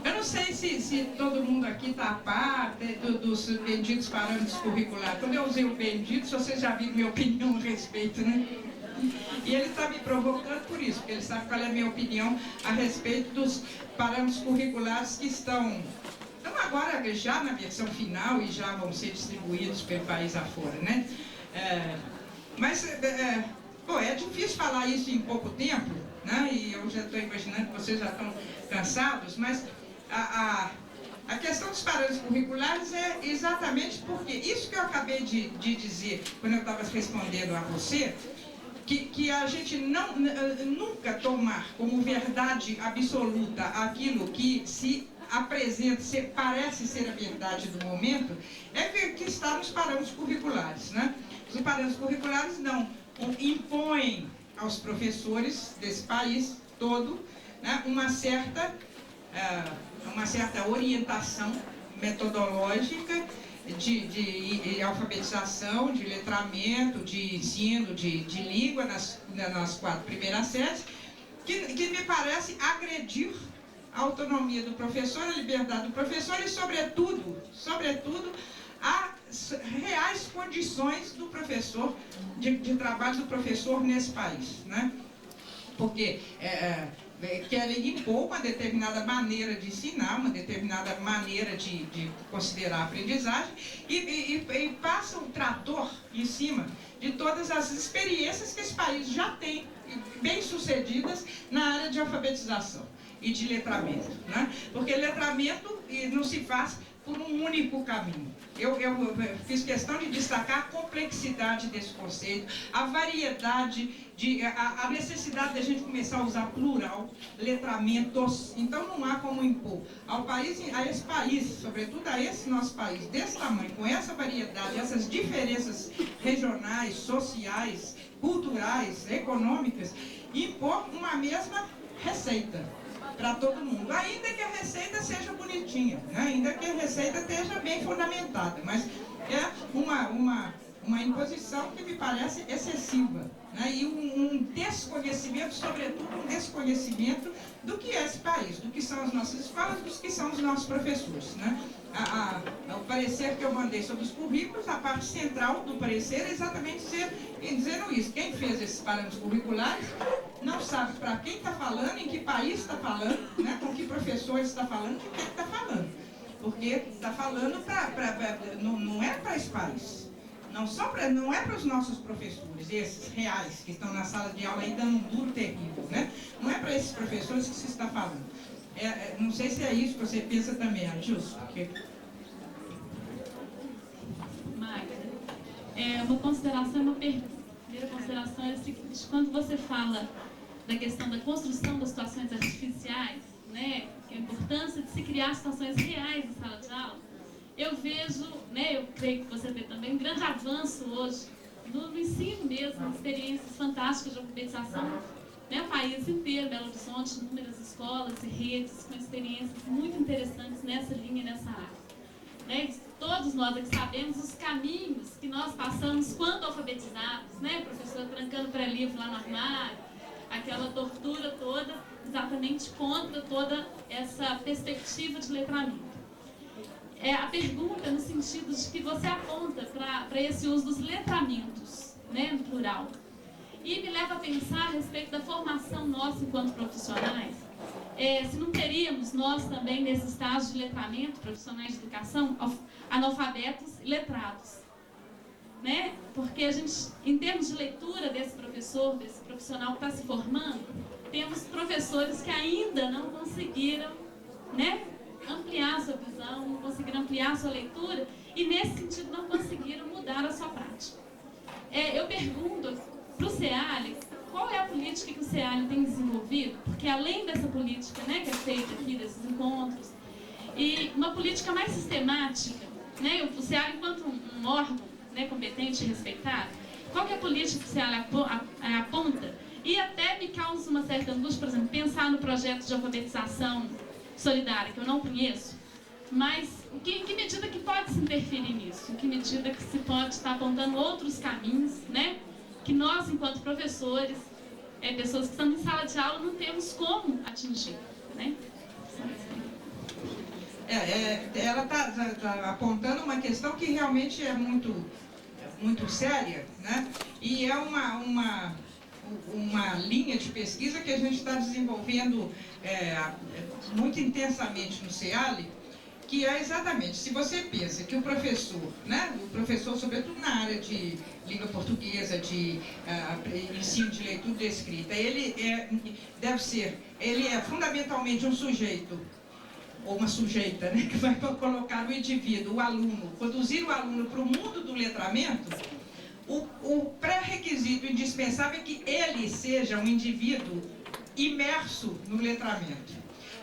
Eu não sei se todo mundo aqui está a par dos benditos parâmetros curriculares. Quando eu usei o bendito, vocês já viram minha opinião a respeito, né? E ele está me provocando por isso, porque ele sabe qual é a minha opinião a respeito dos parâmetros curriculares que estão agora já na versão final e já vão ser distribuídos pelo país afora, né? Bom, é difícil falar isso em pouco tempo, né? E eu já estou imaginando que vocês já estão cansados, mas a questão dos parâmetros curriculares é exatamente porque isso que eu acabei de dizer quando eu estava respondendo a você, que a gente nunca tomar como verdade absoluta aquilo que se apresenta, parece ser a verdade do momento, é que está nos parâmetros curriculares, né? Os parâmetros curriculares não impõem aos professores desse país todo, né, uma certa orientação metodológica de alfabetização, de letramento, de ensino, de língua nas 4 primeiras séries, que me parece agredir a autonomia do professor, a liberdade do professor e, sobretudo, as reais condições do professor, de trabalho do professor nesse país, né? Porque querem impor uma determinada maneira de ensinar, uma determinada maneira de considerar a aprendizagem e passam o trator em cima de todas as experiências que esse país já tem, bem-sucedidas, na área de alfabetização e de letramento, né? Porque letramento não se faz por um único caminho. Eu fiz questão de destacar a complexidade desse conceito, a variedade, a necessidade de a gente começar a usar plural, letramentos. Então não há como impor a esse país, sobretudo a esse nosso país, desse tamanho, com essa variedade, essas diferenças regionais, sociais, culturais, econômicas, impor uma mesma receita para todo mundo, ainda que a receita seja bonitinha, né? Ainda que a receita esteja bem fundamentada, mas é uma imposição que me parece excessiva, né? E um desconhecimento, sobretudo um desconhecimento do que é esse país, do que são as nossas escolas, dos que são os nossos professores, né? O parecer que eu mandei sobre os currículos, a parte central do parecer é exatamente dizendo isso. Quem fez esses parâmetros curriculares não sabe para quem está falando, em que país está falando, né? Com que professor está falando, de quem está falando. Porque está falando não é para esse país. Não é para os nossos professores, esses reais que estão na sala de aula ainda num duro terrível, né? Não é para esses professores que se está falando. Não sei se é isso que você pensa também, Adilson. Porque... Magda, uma consideração, uma pergunta. A primeira consideração é a seguinte: quando você fala da questão da construção das situações artificiais, né, que é a importância de se criar situações reais em sala de aula, eu vejo, né, eu creio que você vê também, um grande avanço hoje no ensino mesmo, experiências fantásticas de alfabetização, né, o país inteiro, Belo Horizonte, inúmeras escolas e redes com experiências muito interessantes nessa linha e nessa área. Né, todos nós aqui sabemos os caminhos que nós passamos quando alfabetizados, né, professor trancando pré-livro lá no armário, aquela tortura toda, exatamente contra toda essa perspectiva de letramento. A pergunta no sentido de que você aponta para esse uso dos letramentos, né, no plural. E me leva a pensar a respeito da formação nossa enquanto profissionais. Se não teríamos nós também, nesse estágio de letramento, profissionais de educação, analfabetos e letrados. Né? Porque a gente, em termos de leitura desse professor, desse profissional que está se formando, temos professores que ainda não conseguiram, né, ampliar a sua visão, não conseguiram ampliar a sua leitura e, nesse sentido, não conseguiram mudar a sua prática. Eu pergunto para o CEALI, qual é a política que o CEALI tem desenvolvido? Porque além dessa política, né, que é feita aqui, desses encontros, e uma política mais sistemática, né, o CEALI enquanto um órgão, né, competente e respeitado, qual que é a política que você aponta? E até me causa uma certa angústia, por exemplo, pensar no projeto de alfabetização solidária, que eu não conheço, mas em que medida que pode se interferir nisso? Em que medida que se pode estar apontando outros caminhos, né? Que nós, enquanto professores, pessoas que estão em sala de aula, não temos como atingir, né? Ela está apontando uma questão que realmente é muito séria, né? E é uma linha de pesquisa que a gente está desenvolvendo muito intensamente no CEALI, que é exatamente, se você pensa que o professor, né, sobretudo na área de língua portuguesa, de ensino de leitura e escrita, ele é fundamentalmente um sujeito, ou uma sujeita, né, que vai colocar o indivíduo, o aluno, conduzir o aluno para o mundo do letramento. O pré-requisito indispensável é que ele seja um indivíduo imerso no letramento,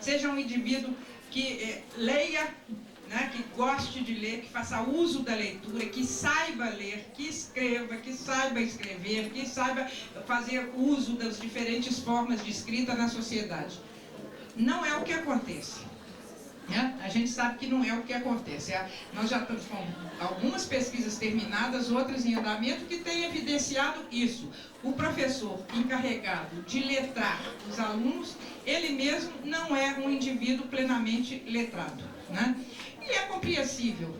seja um indivíduo que leia, né, que goste de ler, que faça uso da leitura, que saiba ler, que escreva, que saiba escrever, que saiba fazer uso das diferentes formas de escrita na sociedade. Não é o que acontece. A gente sabe que não é o que acontece. Nós já estamos com algumas pesquisas terminadas, outras em andamento, que têm evidenciado isso. O professor encarregado de letrar os alunos, ele mesmo não é um indivíduo plenamente letrado, né? E é compreensível,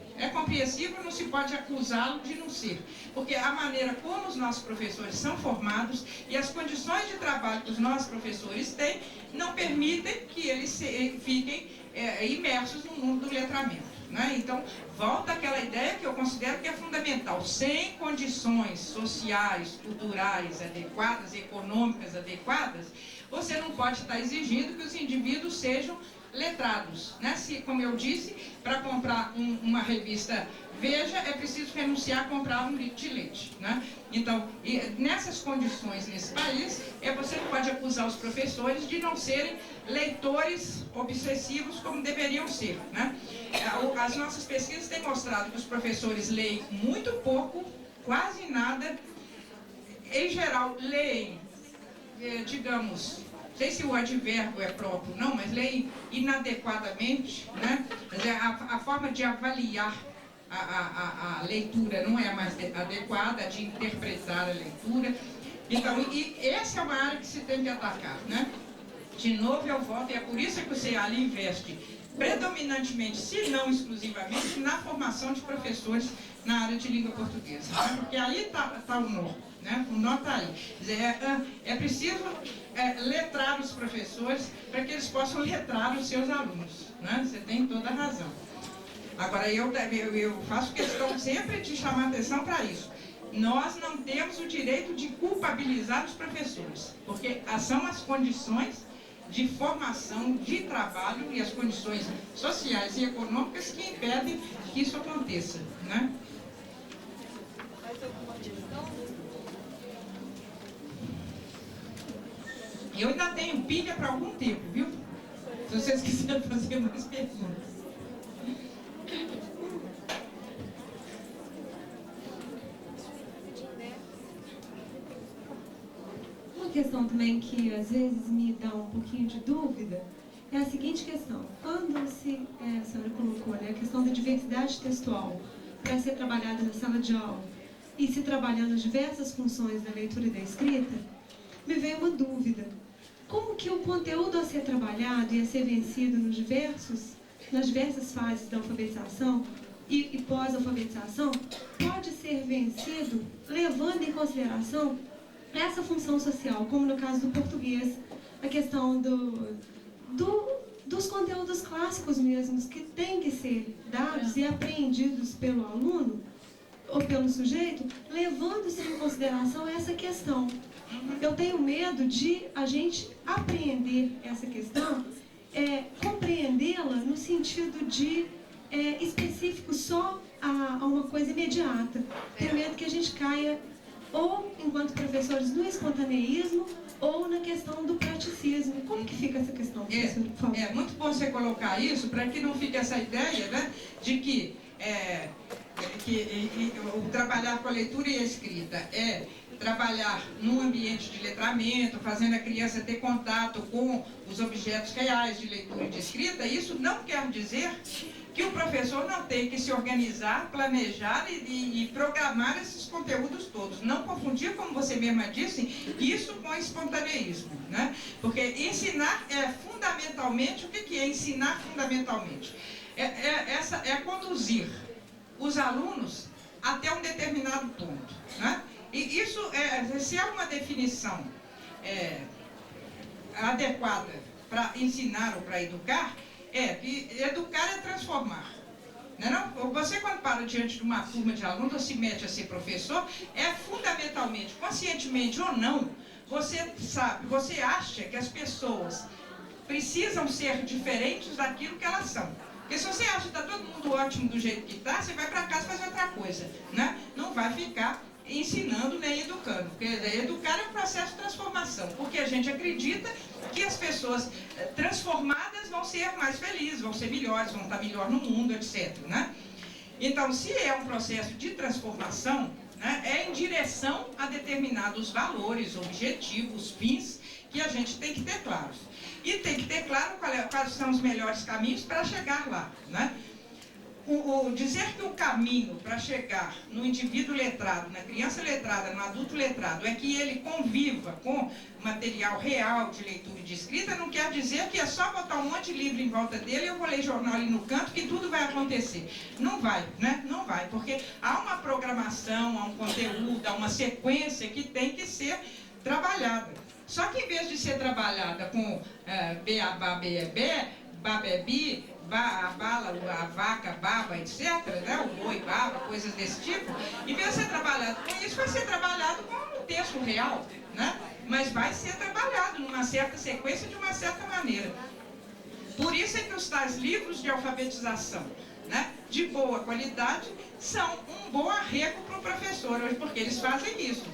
não se pode acusá-lo de não ser, porque a maneira como os nossos professores são formados e as condições de trabalho que os nossos professores têm não permitem que eles fiquem imersos no mundo do letramento, né? Então, volta aquela ideia que eu considero que é fundamental. Sem condições sociais, culturais adequadas, econômicas adequadas, você não pode estar exigindo que os indivíduos sejam letrados, né? Se, como eu disse, para comprar uma revista Veja, é preciso renunciar a comprar um litro de leite, né? Então, nessas condições nesse país, você não pode acusar os professores de não serem leitores obsessivos como deveriam ser, né? As nossas pesquisas têm mostrado que os professores leem muito pouco, quase nada. Em geral, leem, digamos, não sei se o advérbio é próprio, não, mas leem inadequadamente, né? A forma de avaliar a leitura não é mais adequada, de interpretar a leitura. Então, e essa é uma área que se tem que atacar, né? De novo eu volto, e é por isso que o CEALI investe predominantemente, se não exclusivamente, na formação de professores na área de língua portuguesa, né? Porque aí está o nó, né? O nó está aí. É preciso letrar os professores para que eles possam letrar os seus alunos, né? Você tem toda a razão. Agora, eu faço questão sempre de chamar atenção para isso. Nós não temos o direito de culpabilizar os professores, porque são as condições de formação, de trabalho e as condições sociais e econômicas que impedem que isso aconteça, né? Eu ainda tenho pilha para algum tempo, viu? Se vocês quiserem fazer mais perguntas. Uma questão também que às vezes me dá um pouquinho de dúvida é a seguinte questão. Quando a senhora colocou, né, a questão da diversidade textual para ser trabalhada na sala de aula e se trabalhando as diversas funções da leitura e da escrita, me veio uma dúvida. Como que o conteúdo a ser trabalhado e a ser vencido nas diversas fases da alfabetização e pós-alfabetização pode ser vencido levando em consideração essa função social, como no caso do português, a questão dos conteúdos clássicos mesmos, que têm que ser dados e apreendidos pelo aluno ou pelo sujeito, levando-se em consideração essa questão. Eu tenho medo de a gente apreender essa questão, compreendê-la no sentido de específico só a uma coisa imediata. Tenho medo que a gente caia ou, enquanto professores, no espontaneísmo ou na questão do praticismo. Como que fica essa questão, professor? Por favor. É muito bom você colocar isso, para que não fique essa ideia, né, de que o trabalhar com a leitura e a escrita é trabalhar num ambiente de letramento, fazendo a criança ter contato com os objetos reais de leitura e de escrita, isso não quer dizer que o professor não tem que se organizar, planejar e programar esses conteúdos todos. Não confundir, como você mesma disse, isso com espontaneísmo, né? Porque ensinar é fundamentalmente, o que é ensinar fundamentalmente? É conduzir os alunos até um determinado ponto, né? E isso, se é uma definição adequada para ensinar ou para educar, que educar é transformar. Não? Você, quando para diante de uma turma de alunos ou se mete a ser professor, fundamentalmente, conscientemente ou não, você sabe, você acha que as pessoas precisam ser diferentes daquilo que elas são. Porque se você acha que está todo mundo ótimo do jeito que está, você vai para casa fazer outra coisa, né? Não vai ficar ensinando nem educando, porque educar é um processo de transformação, porque a gente acredita que as pessoas transformadas vão ser mais felizes, vão ser melhores, vão estar melhor no mundo, etc. Né? Então, se é um processo de transformação, né, é em direção a determinados valores, objetivos, fins, que a gente tem que ter claros. E tem que ter claro quais são os melhores caminhos para chegar lá, né? Dizer que o caminho para chegar no indivíduo letrado, na criança letrada, no adulto letrado, é que ele conviva com material real de leitura e de escrita, não quer dizer que é só botar um monte de livro em volta dele e eu vou ler jornal ali no canto que tudo vai acontecer. Não vai, né? Não vai, porque há uma programação, há um conteúdo, há uma sequência que tem que ser trabalhada. Só que em vez de ser trabalhada com beabá, beebé, babebi, a bala, a vaca, baba, etc., né? O boi, baba, coisas desse tipo, em vez de ser trabalhado com isso, vai ser trabalhado com um texto real, né? Mas vai ser trabalhado numa certa sequência, de uma certa maneira. Por isso é que os tais livros de alfabetização, né, de boa qualidade, são um bom arrego para o professor, porque eles fazem isso.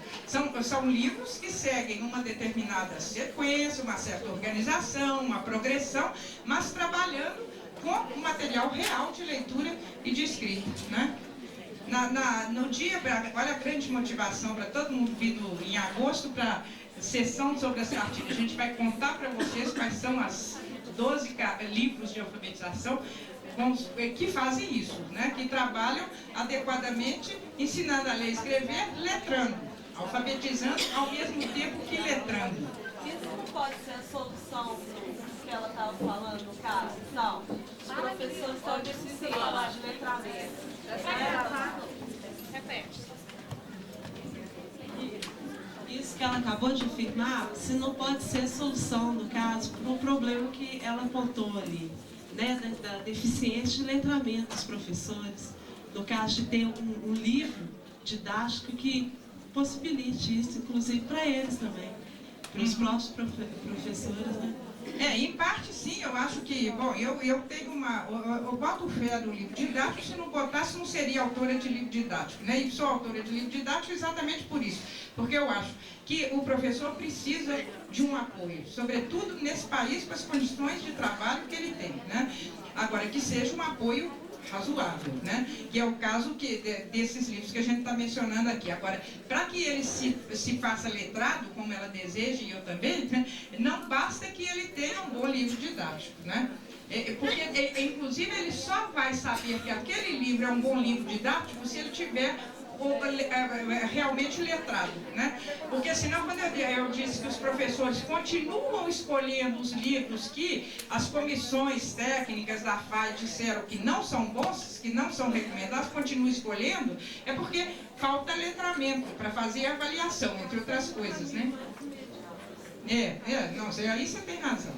São livros que seguem uma determinada sequência, uma certa organização, uma progressão, mas trabalhando com o material real de leitura e de escrita, né? No dia, olha a grande motivação para todo mundo vindo em agosto para a sessão sobre essa artigo. A gente vai contar para vocês quais são as 12 livros de alfabetização que fazem isso, né? Que trabalham adequadamente, ensinando a ler e escrever, letrando, alfabetizando ao mesmo tempo que letrando. Isso não pode ser a solução que ela estava falando no caso? Não. Os professores só precisam falar de letramento. Repete. Isso que ela acabou de afirmar, se não pode ser a solução, no caso, para o problema que ela apontou ali, né, da deficiência de letramento dos professores, no caso de ter um livro didático que possibilite isso, inclusive para eles também, para os próprios professores, né? Em parte sim, eu acho que, bom, eu tenho eu boto fé no livro didático, se não botasse não seria autora de livro didático, né? E sou autora de livro didático exatamente por isso, porque eu acho que o professor precisa de um apoio, sobretudo nesse país com as condições de trabalho que ele tem, né? Agora, que seja um apoio razoável, né? Que é o caso desses livros que a gente está mencionando aqui. Agora, para que ele se faça letrado, como ela deseja, e eu também, né? Não basta que ele tenha um bom livro didático, né? Porque, inclusive, ele só vai saber que aquele livro é um bom livro didático se ele tiver realmente letrado, né? Porque senão, quando eu disse que os professores continuam escolhendo os livros que as comissões técnicas da FAI disseram que não são bons, que não são recomendados, continuam escolhendo, é porque falta letramento para fazer a avaliação, entre outras coisas, né? Não, aí você tem razão.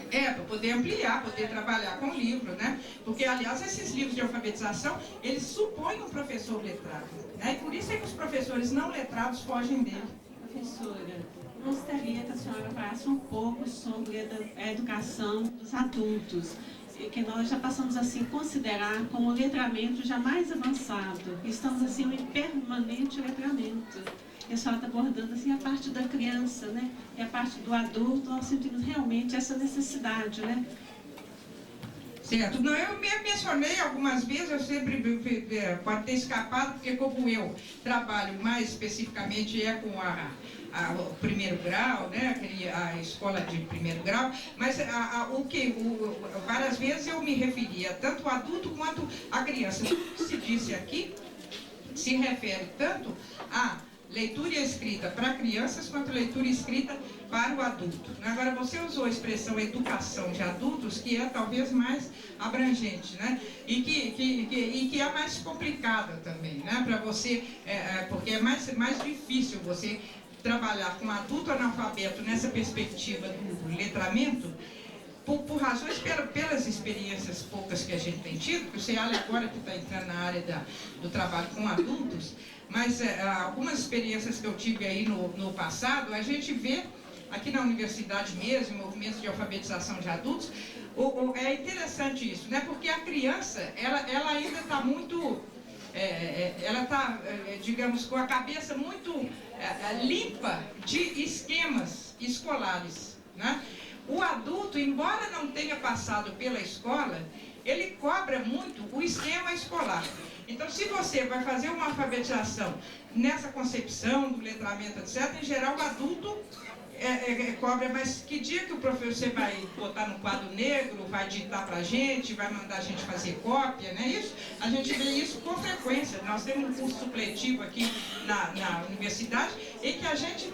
Para poder ampliar, poder trabalhar com o livro, né? Porque, aliás, esses livros de alfabetização, eles supõem um professor letrado, né? E por isso é que os professores não letrados fogem dele. Professora, gostaria que a senhora falasse um pouco sobre a educação dos adultos, que nós já passamos assim, a considerar como letramento já mais avançado. Estamos assim, em permanente letramento. E a senhora está abordando assim, a parte da criança, né? E a parte do adulto, nós sentimos realmente essa necessidade, né? Certo. Não, eu me mencionei algumas vezes, eu sempre pode ter escapado, porque como eu trabalho mais especificamente com o primeiro grau, né, a escola de primeiro grau, mas várias vezes eu me referia tanto ao adulto quanto à criança. O que se disse aqui se refere tanto a leitura e escrita para crianças quanto leitura e escrita para o adulto. Agora, você usou a expressão educação de adultos, que é talvez mais abrangente, né? E que é mais complicada também, né? Para você, porque é mais difícil você trabalhar com adulto analfabeto nessa perspectiva do letramento, por razões, pelas experiências poucas que a gente tem tido, que o CEAL agora que está entrando na área do trabalho com adultos, mas algumas experiências que eu tive aí no passado, a gente vê aqui na universidade mesmo, movimentos de alfabetização de adultos, é interessante isso, né? Porque a criança, ela ainda está muito, ela está, digamos, com a cabeça muito limpa de esquemas escolares, né? O adulto, embora não tenha passado pela escola, ele cobra muito o esquema escolar. Então, se você vai fazer uma alfabetização nessa concepção do letramento, etc., em geral o adulto cobra, mas que dia que o professor vai botar no quadro negro, vai ditar para a gente, vai mandar a gente fazer cópia, né? Isso, a gente vê isso com frequência. Nós temos um curso supletivo aqui na universidade, em que a gente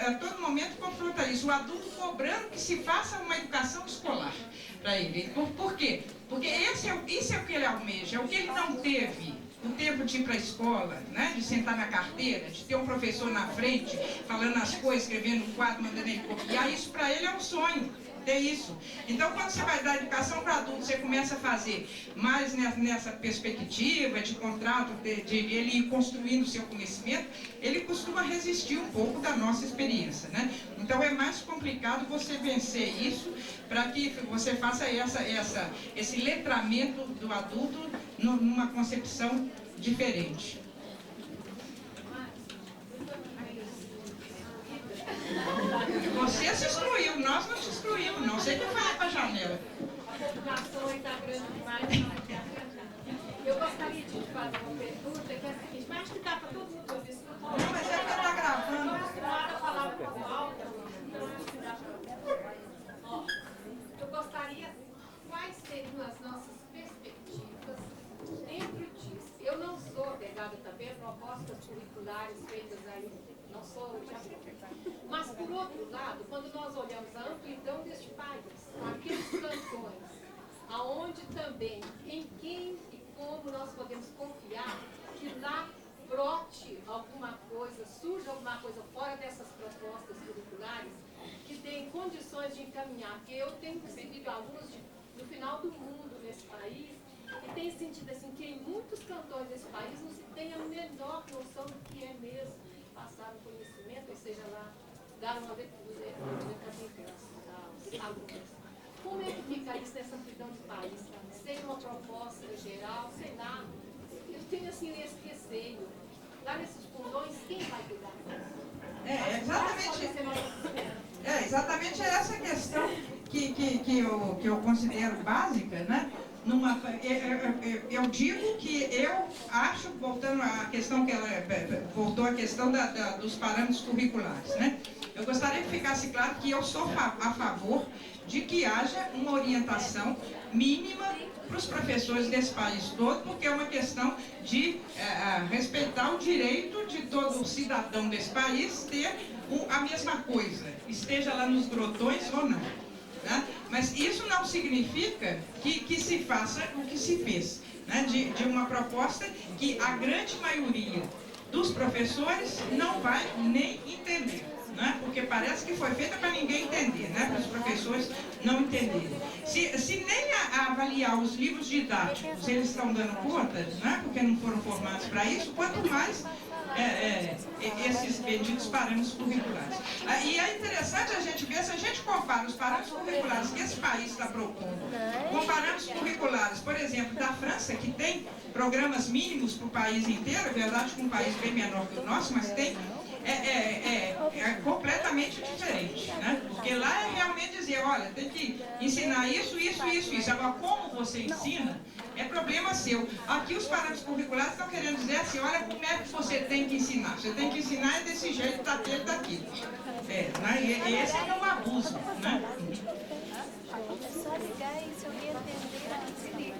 a todo momento confronta isso, o adulto cobrando que se faça uma educação escolar para ele. Por quê? Porque isso é o que ele almeja, é o que ele não teve o tempo de ir para a escola, né? De sentar na carteira, de ter um professor na frente, falando as coisas, escrevendo no quadro, mandando ele copiar. Isso para ele é um sonho, ter isso. Então, quando você vai dar educação para adultos, você começa a fazer mais nessa perspectiva de contrato, de ele ir construindo o seu conhecimento, ele costuma resistir um pouco da nossa experiência, né? Então, é mais complicado você vencer isso para que você faça esse letramento do adulto numa concepção diferente. Você se excluiu, nós não te excluímos, não. Você que vai para a janela. A população está grande demais. Eu gostaria de te fazer uma pergunta, que é a seguinte, mas acho que dá para todo mundo ouvir isso. Não, mas é que está gravando. Eu acho que dá para falar um pouco alto, então acho que dá para... Eu gostaria, quais seriam as nossas perspectivas dentro disso? Eu não sou apegada também a propostas curriculares feitas aí, não sou de apoio. Mas, por outro lado, quando nós olhamos a amplidão deste país, aqueles cantões, aonde também, em quem e como nós podemos confiar que lá brote alguma coisa, surja alguma coisa fora dessas propostas curriculares, que tem condições de encaminhar, porque eu tenho recebido alunos do final do mundo nesse país, e tenho sentido assim, que em muitos cantões desse país não se tem a menor noção do que é mesmo passar o conhecimento, ou seja, lá, dar uma leitura aos alunos. Como é que fica isso nessa amplidão de país? Sem uma proposta geral, sei lá, eu tenho assim esse receio. Lá nesses fundões, quem vai cuidar disso? Exatamente essa questão que eu considero básica, né? Eu digo que eu acho, voltando à questão que ela voltou à questão dos parâmetros curriculares, né? Eu gostaria que ficasse claro que eu sou a favor de que haja uma orientação mínima para os professores desse país todo, porque é uma questão de respeitar o direito de todo cidadão desse país ter a mesma coisa, esteja lá nos grotões ou não. Né? Mas isso não significa que se faça o que se fez, né? de uma proposta que a grande maioria dos professores não vai nem entender. Né? Porque parece que foi feita para ninguém entender, né? Para os professores não entenderem. Se nem avaliar os livros didáticos eles estão dando conta, né? Porque não foram formados para isso, quanto mais esses benditos parâmetros curriculares. E é interessante a gente ver, se a gente compara os parâmetros curriculares que esse país está propondo com parâmetros curriculares, por exemplo, da França, que tem programas mínimos para o país inteiro, é verdade que um país bem menor que o nosso, mas tem, é completamente diferente, né? Porque lá é realmente dizer, dizer, olha, tem que ensinar isso, isso, isso, isso. Agora, como você ensina, é problema seu. Aqui os parâmetros curriculares estão querendo dizer assim, olha como é que você tem que ensinar. Você tem que ensinar desse jeito, daquele, daquilo. Né? E esse é um abuso, né? É só ligar e se alguém atender, se liga.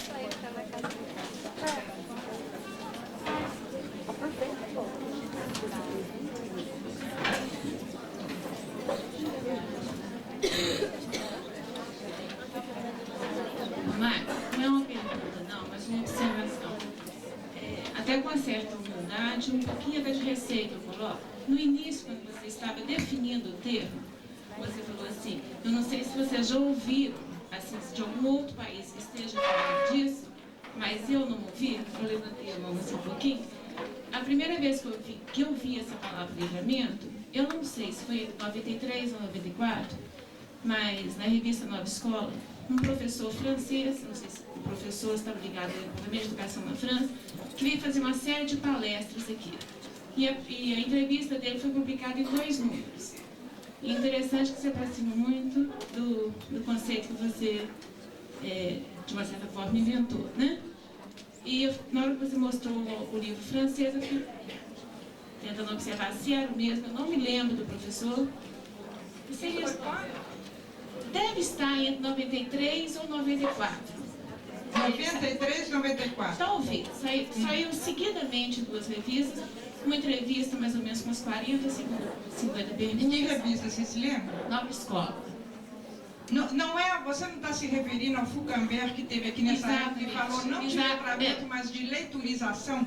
Só ele tá na casa dele. Marcos, não é uma pergunta, não, mas uma observação. Até com uma certa humildade, um pouquinho até de receio que eu coloco. No início, quando você estava definindo o termo, você falou assim, eu não sei se vocês já ouviram, assim, de algum outro país que esteja falando disso, mas eu não ouvi, eu levantei a mão assim um pouquinho. A primeira vez que eu vi essa palavra livramento, eu não sei se foi em 93 ou 94, mas na revista Nova Escola, um professor francês, não sei se o professor estava ligado ao Departamento de Educação na França, que veio fazer uma série de palestras aqui. E a entrevista dele foi publicada em 2 números. E é interessante que se aproxima muito do conceito que você, de uma certa forma, inventou, né? E na hora que você mostrou o livro francês, eu fui tentando observar se era o mesmo, eu não me lembro do professor. Deve estar entre 93 ou 94. 93 e 94. Talvez. Saiu seguidamente 2 revistas, uma entrevista mais ou menos com uns 40, 50 perguntas. Em que revista, você se lembra? Nova Escola. Não é, você não está se referindo ao Fulcambert que teve aqui nessa época e falou não de letramento, mas de leiturização?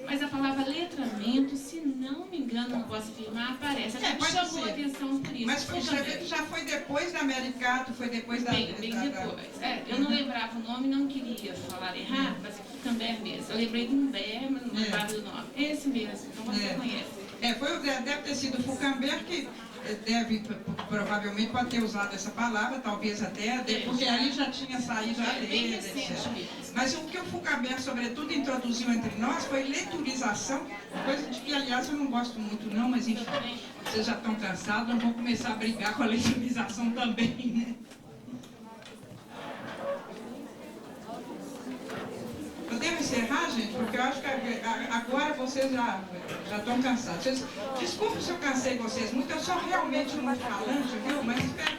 Mas a palavra letramento, se não me engano, não posso afirmar, aparece. Acho que chamou a atenção por isso. Mas já foi depois da Americato, foi depois da... Bem depois. Eu não lembrava o nome, não queria falar errado, mas Fulcambert mesmo. Eu lembrei de um Ber, mas não lembrava do nome. Esse mesmo, então você conhece. Deve ter sido o Fulcambert que provavelmente pode ter usado essa palavra, talvez até, porque ali já tinha saído a lei, etc. Mas o que o Fulcambert, sobretudo, introduziu entre nós foi leiturização, coisa de que, aliás, eu não gosto muito não, mas enfim, vocês já estão cansados, não vão começar a brigar com a leiturização também, né? Podemos encerrar, gente? Porque eu acho que agora vocês já estão cansados. Desculpe se eu cansei vocês muito, eu sou realmente muito falante, viu? Mas espero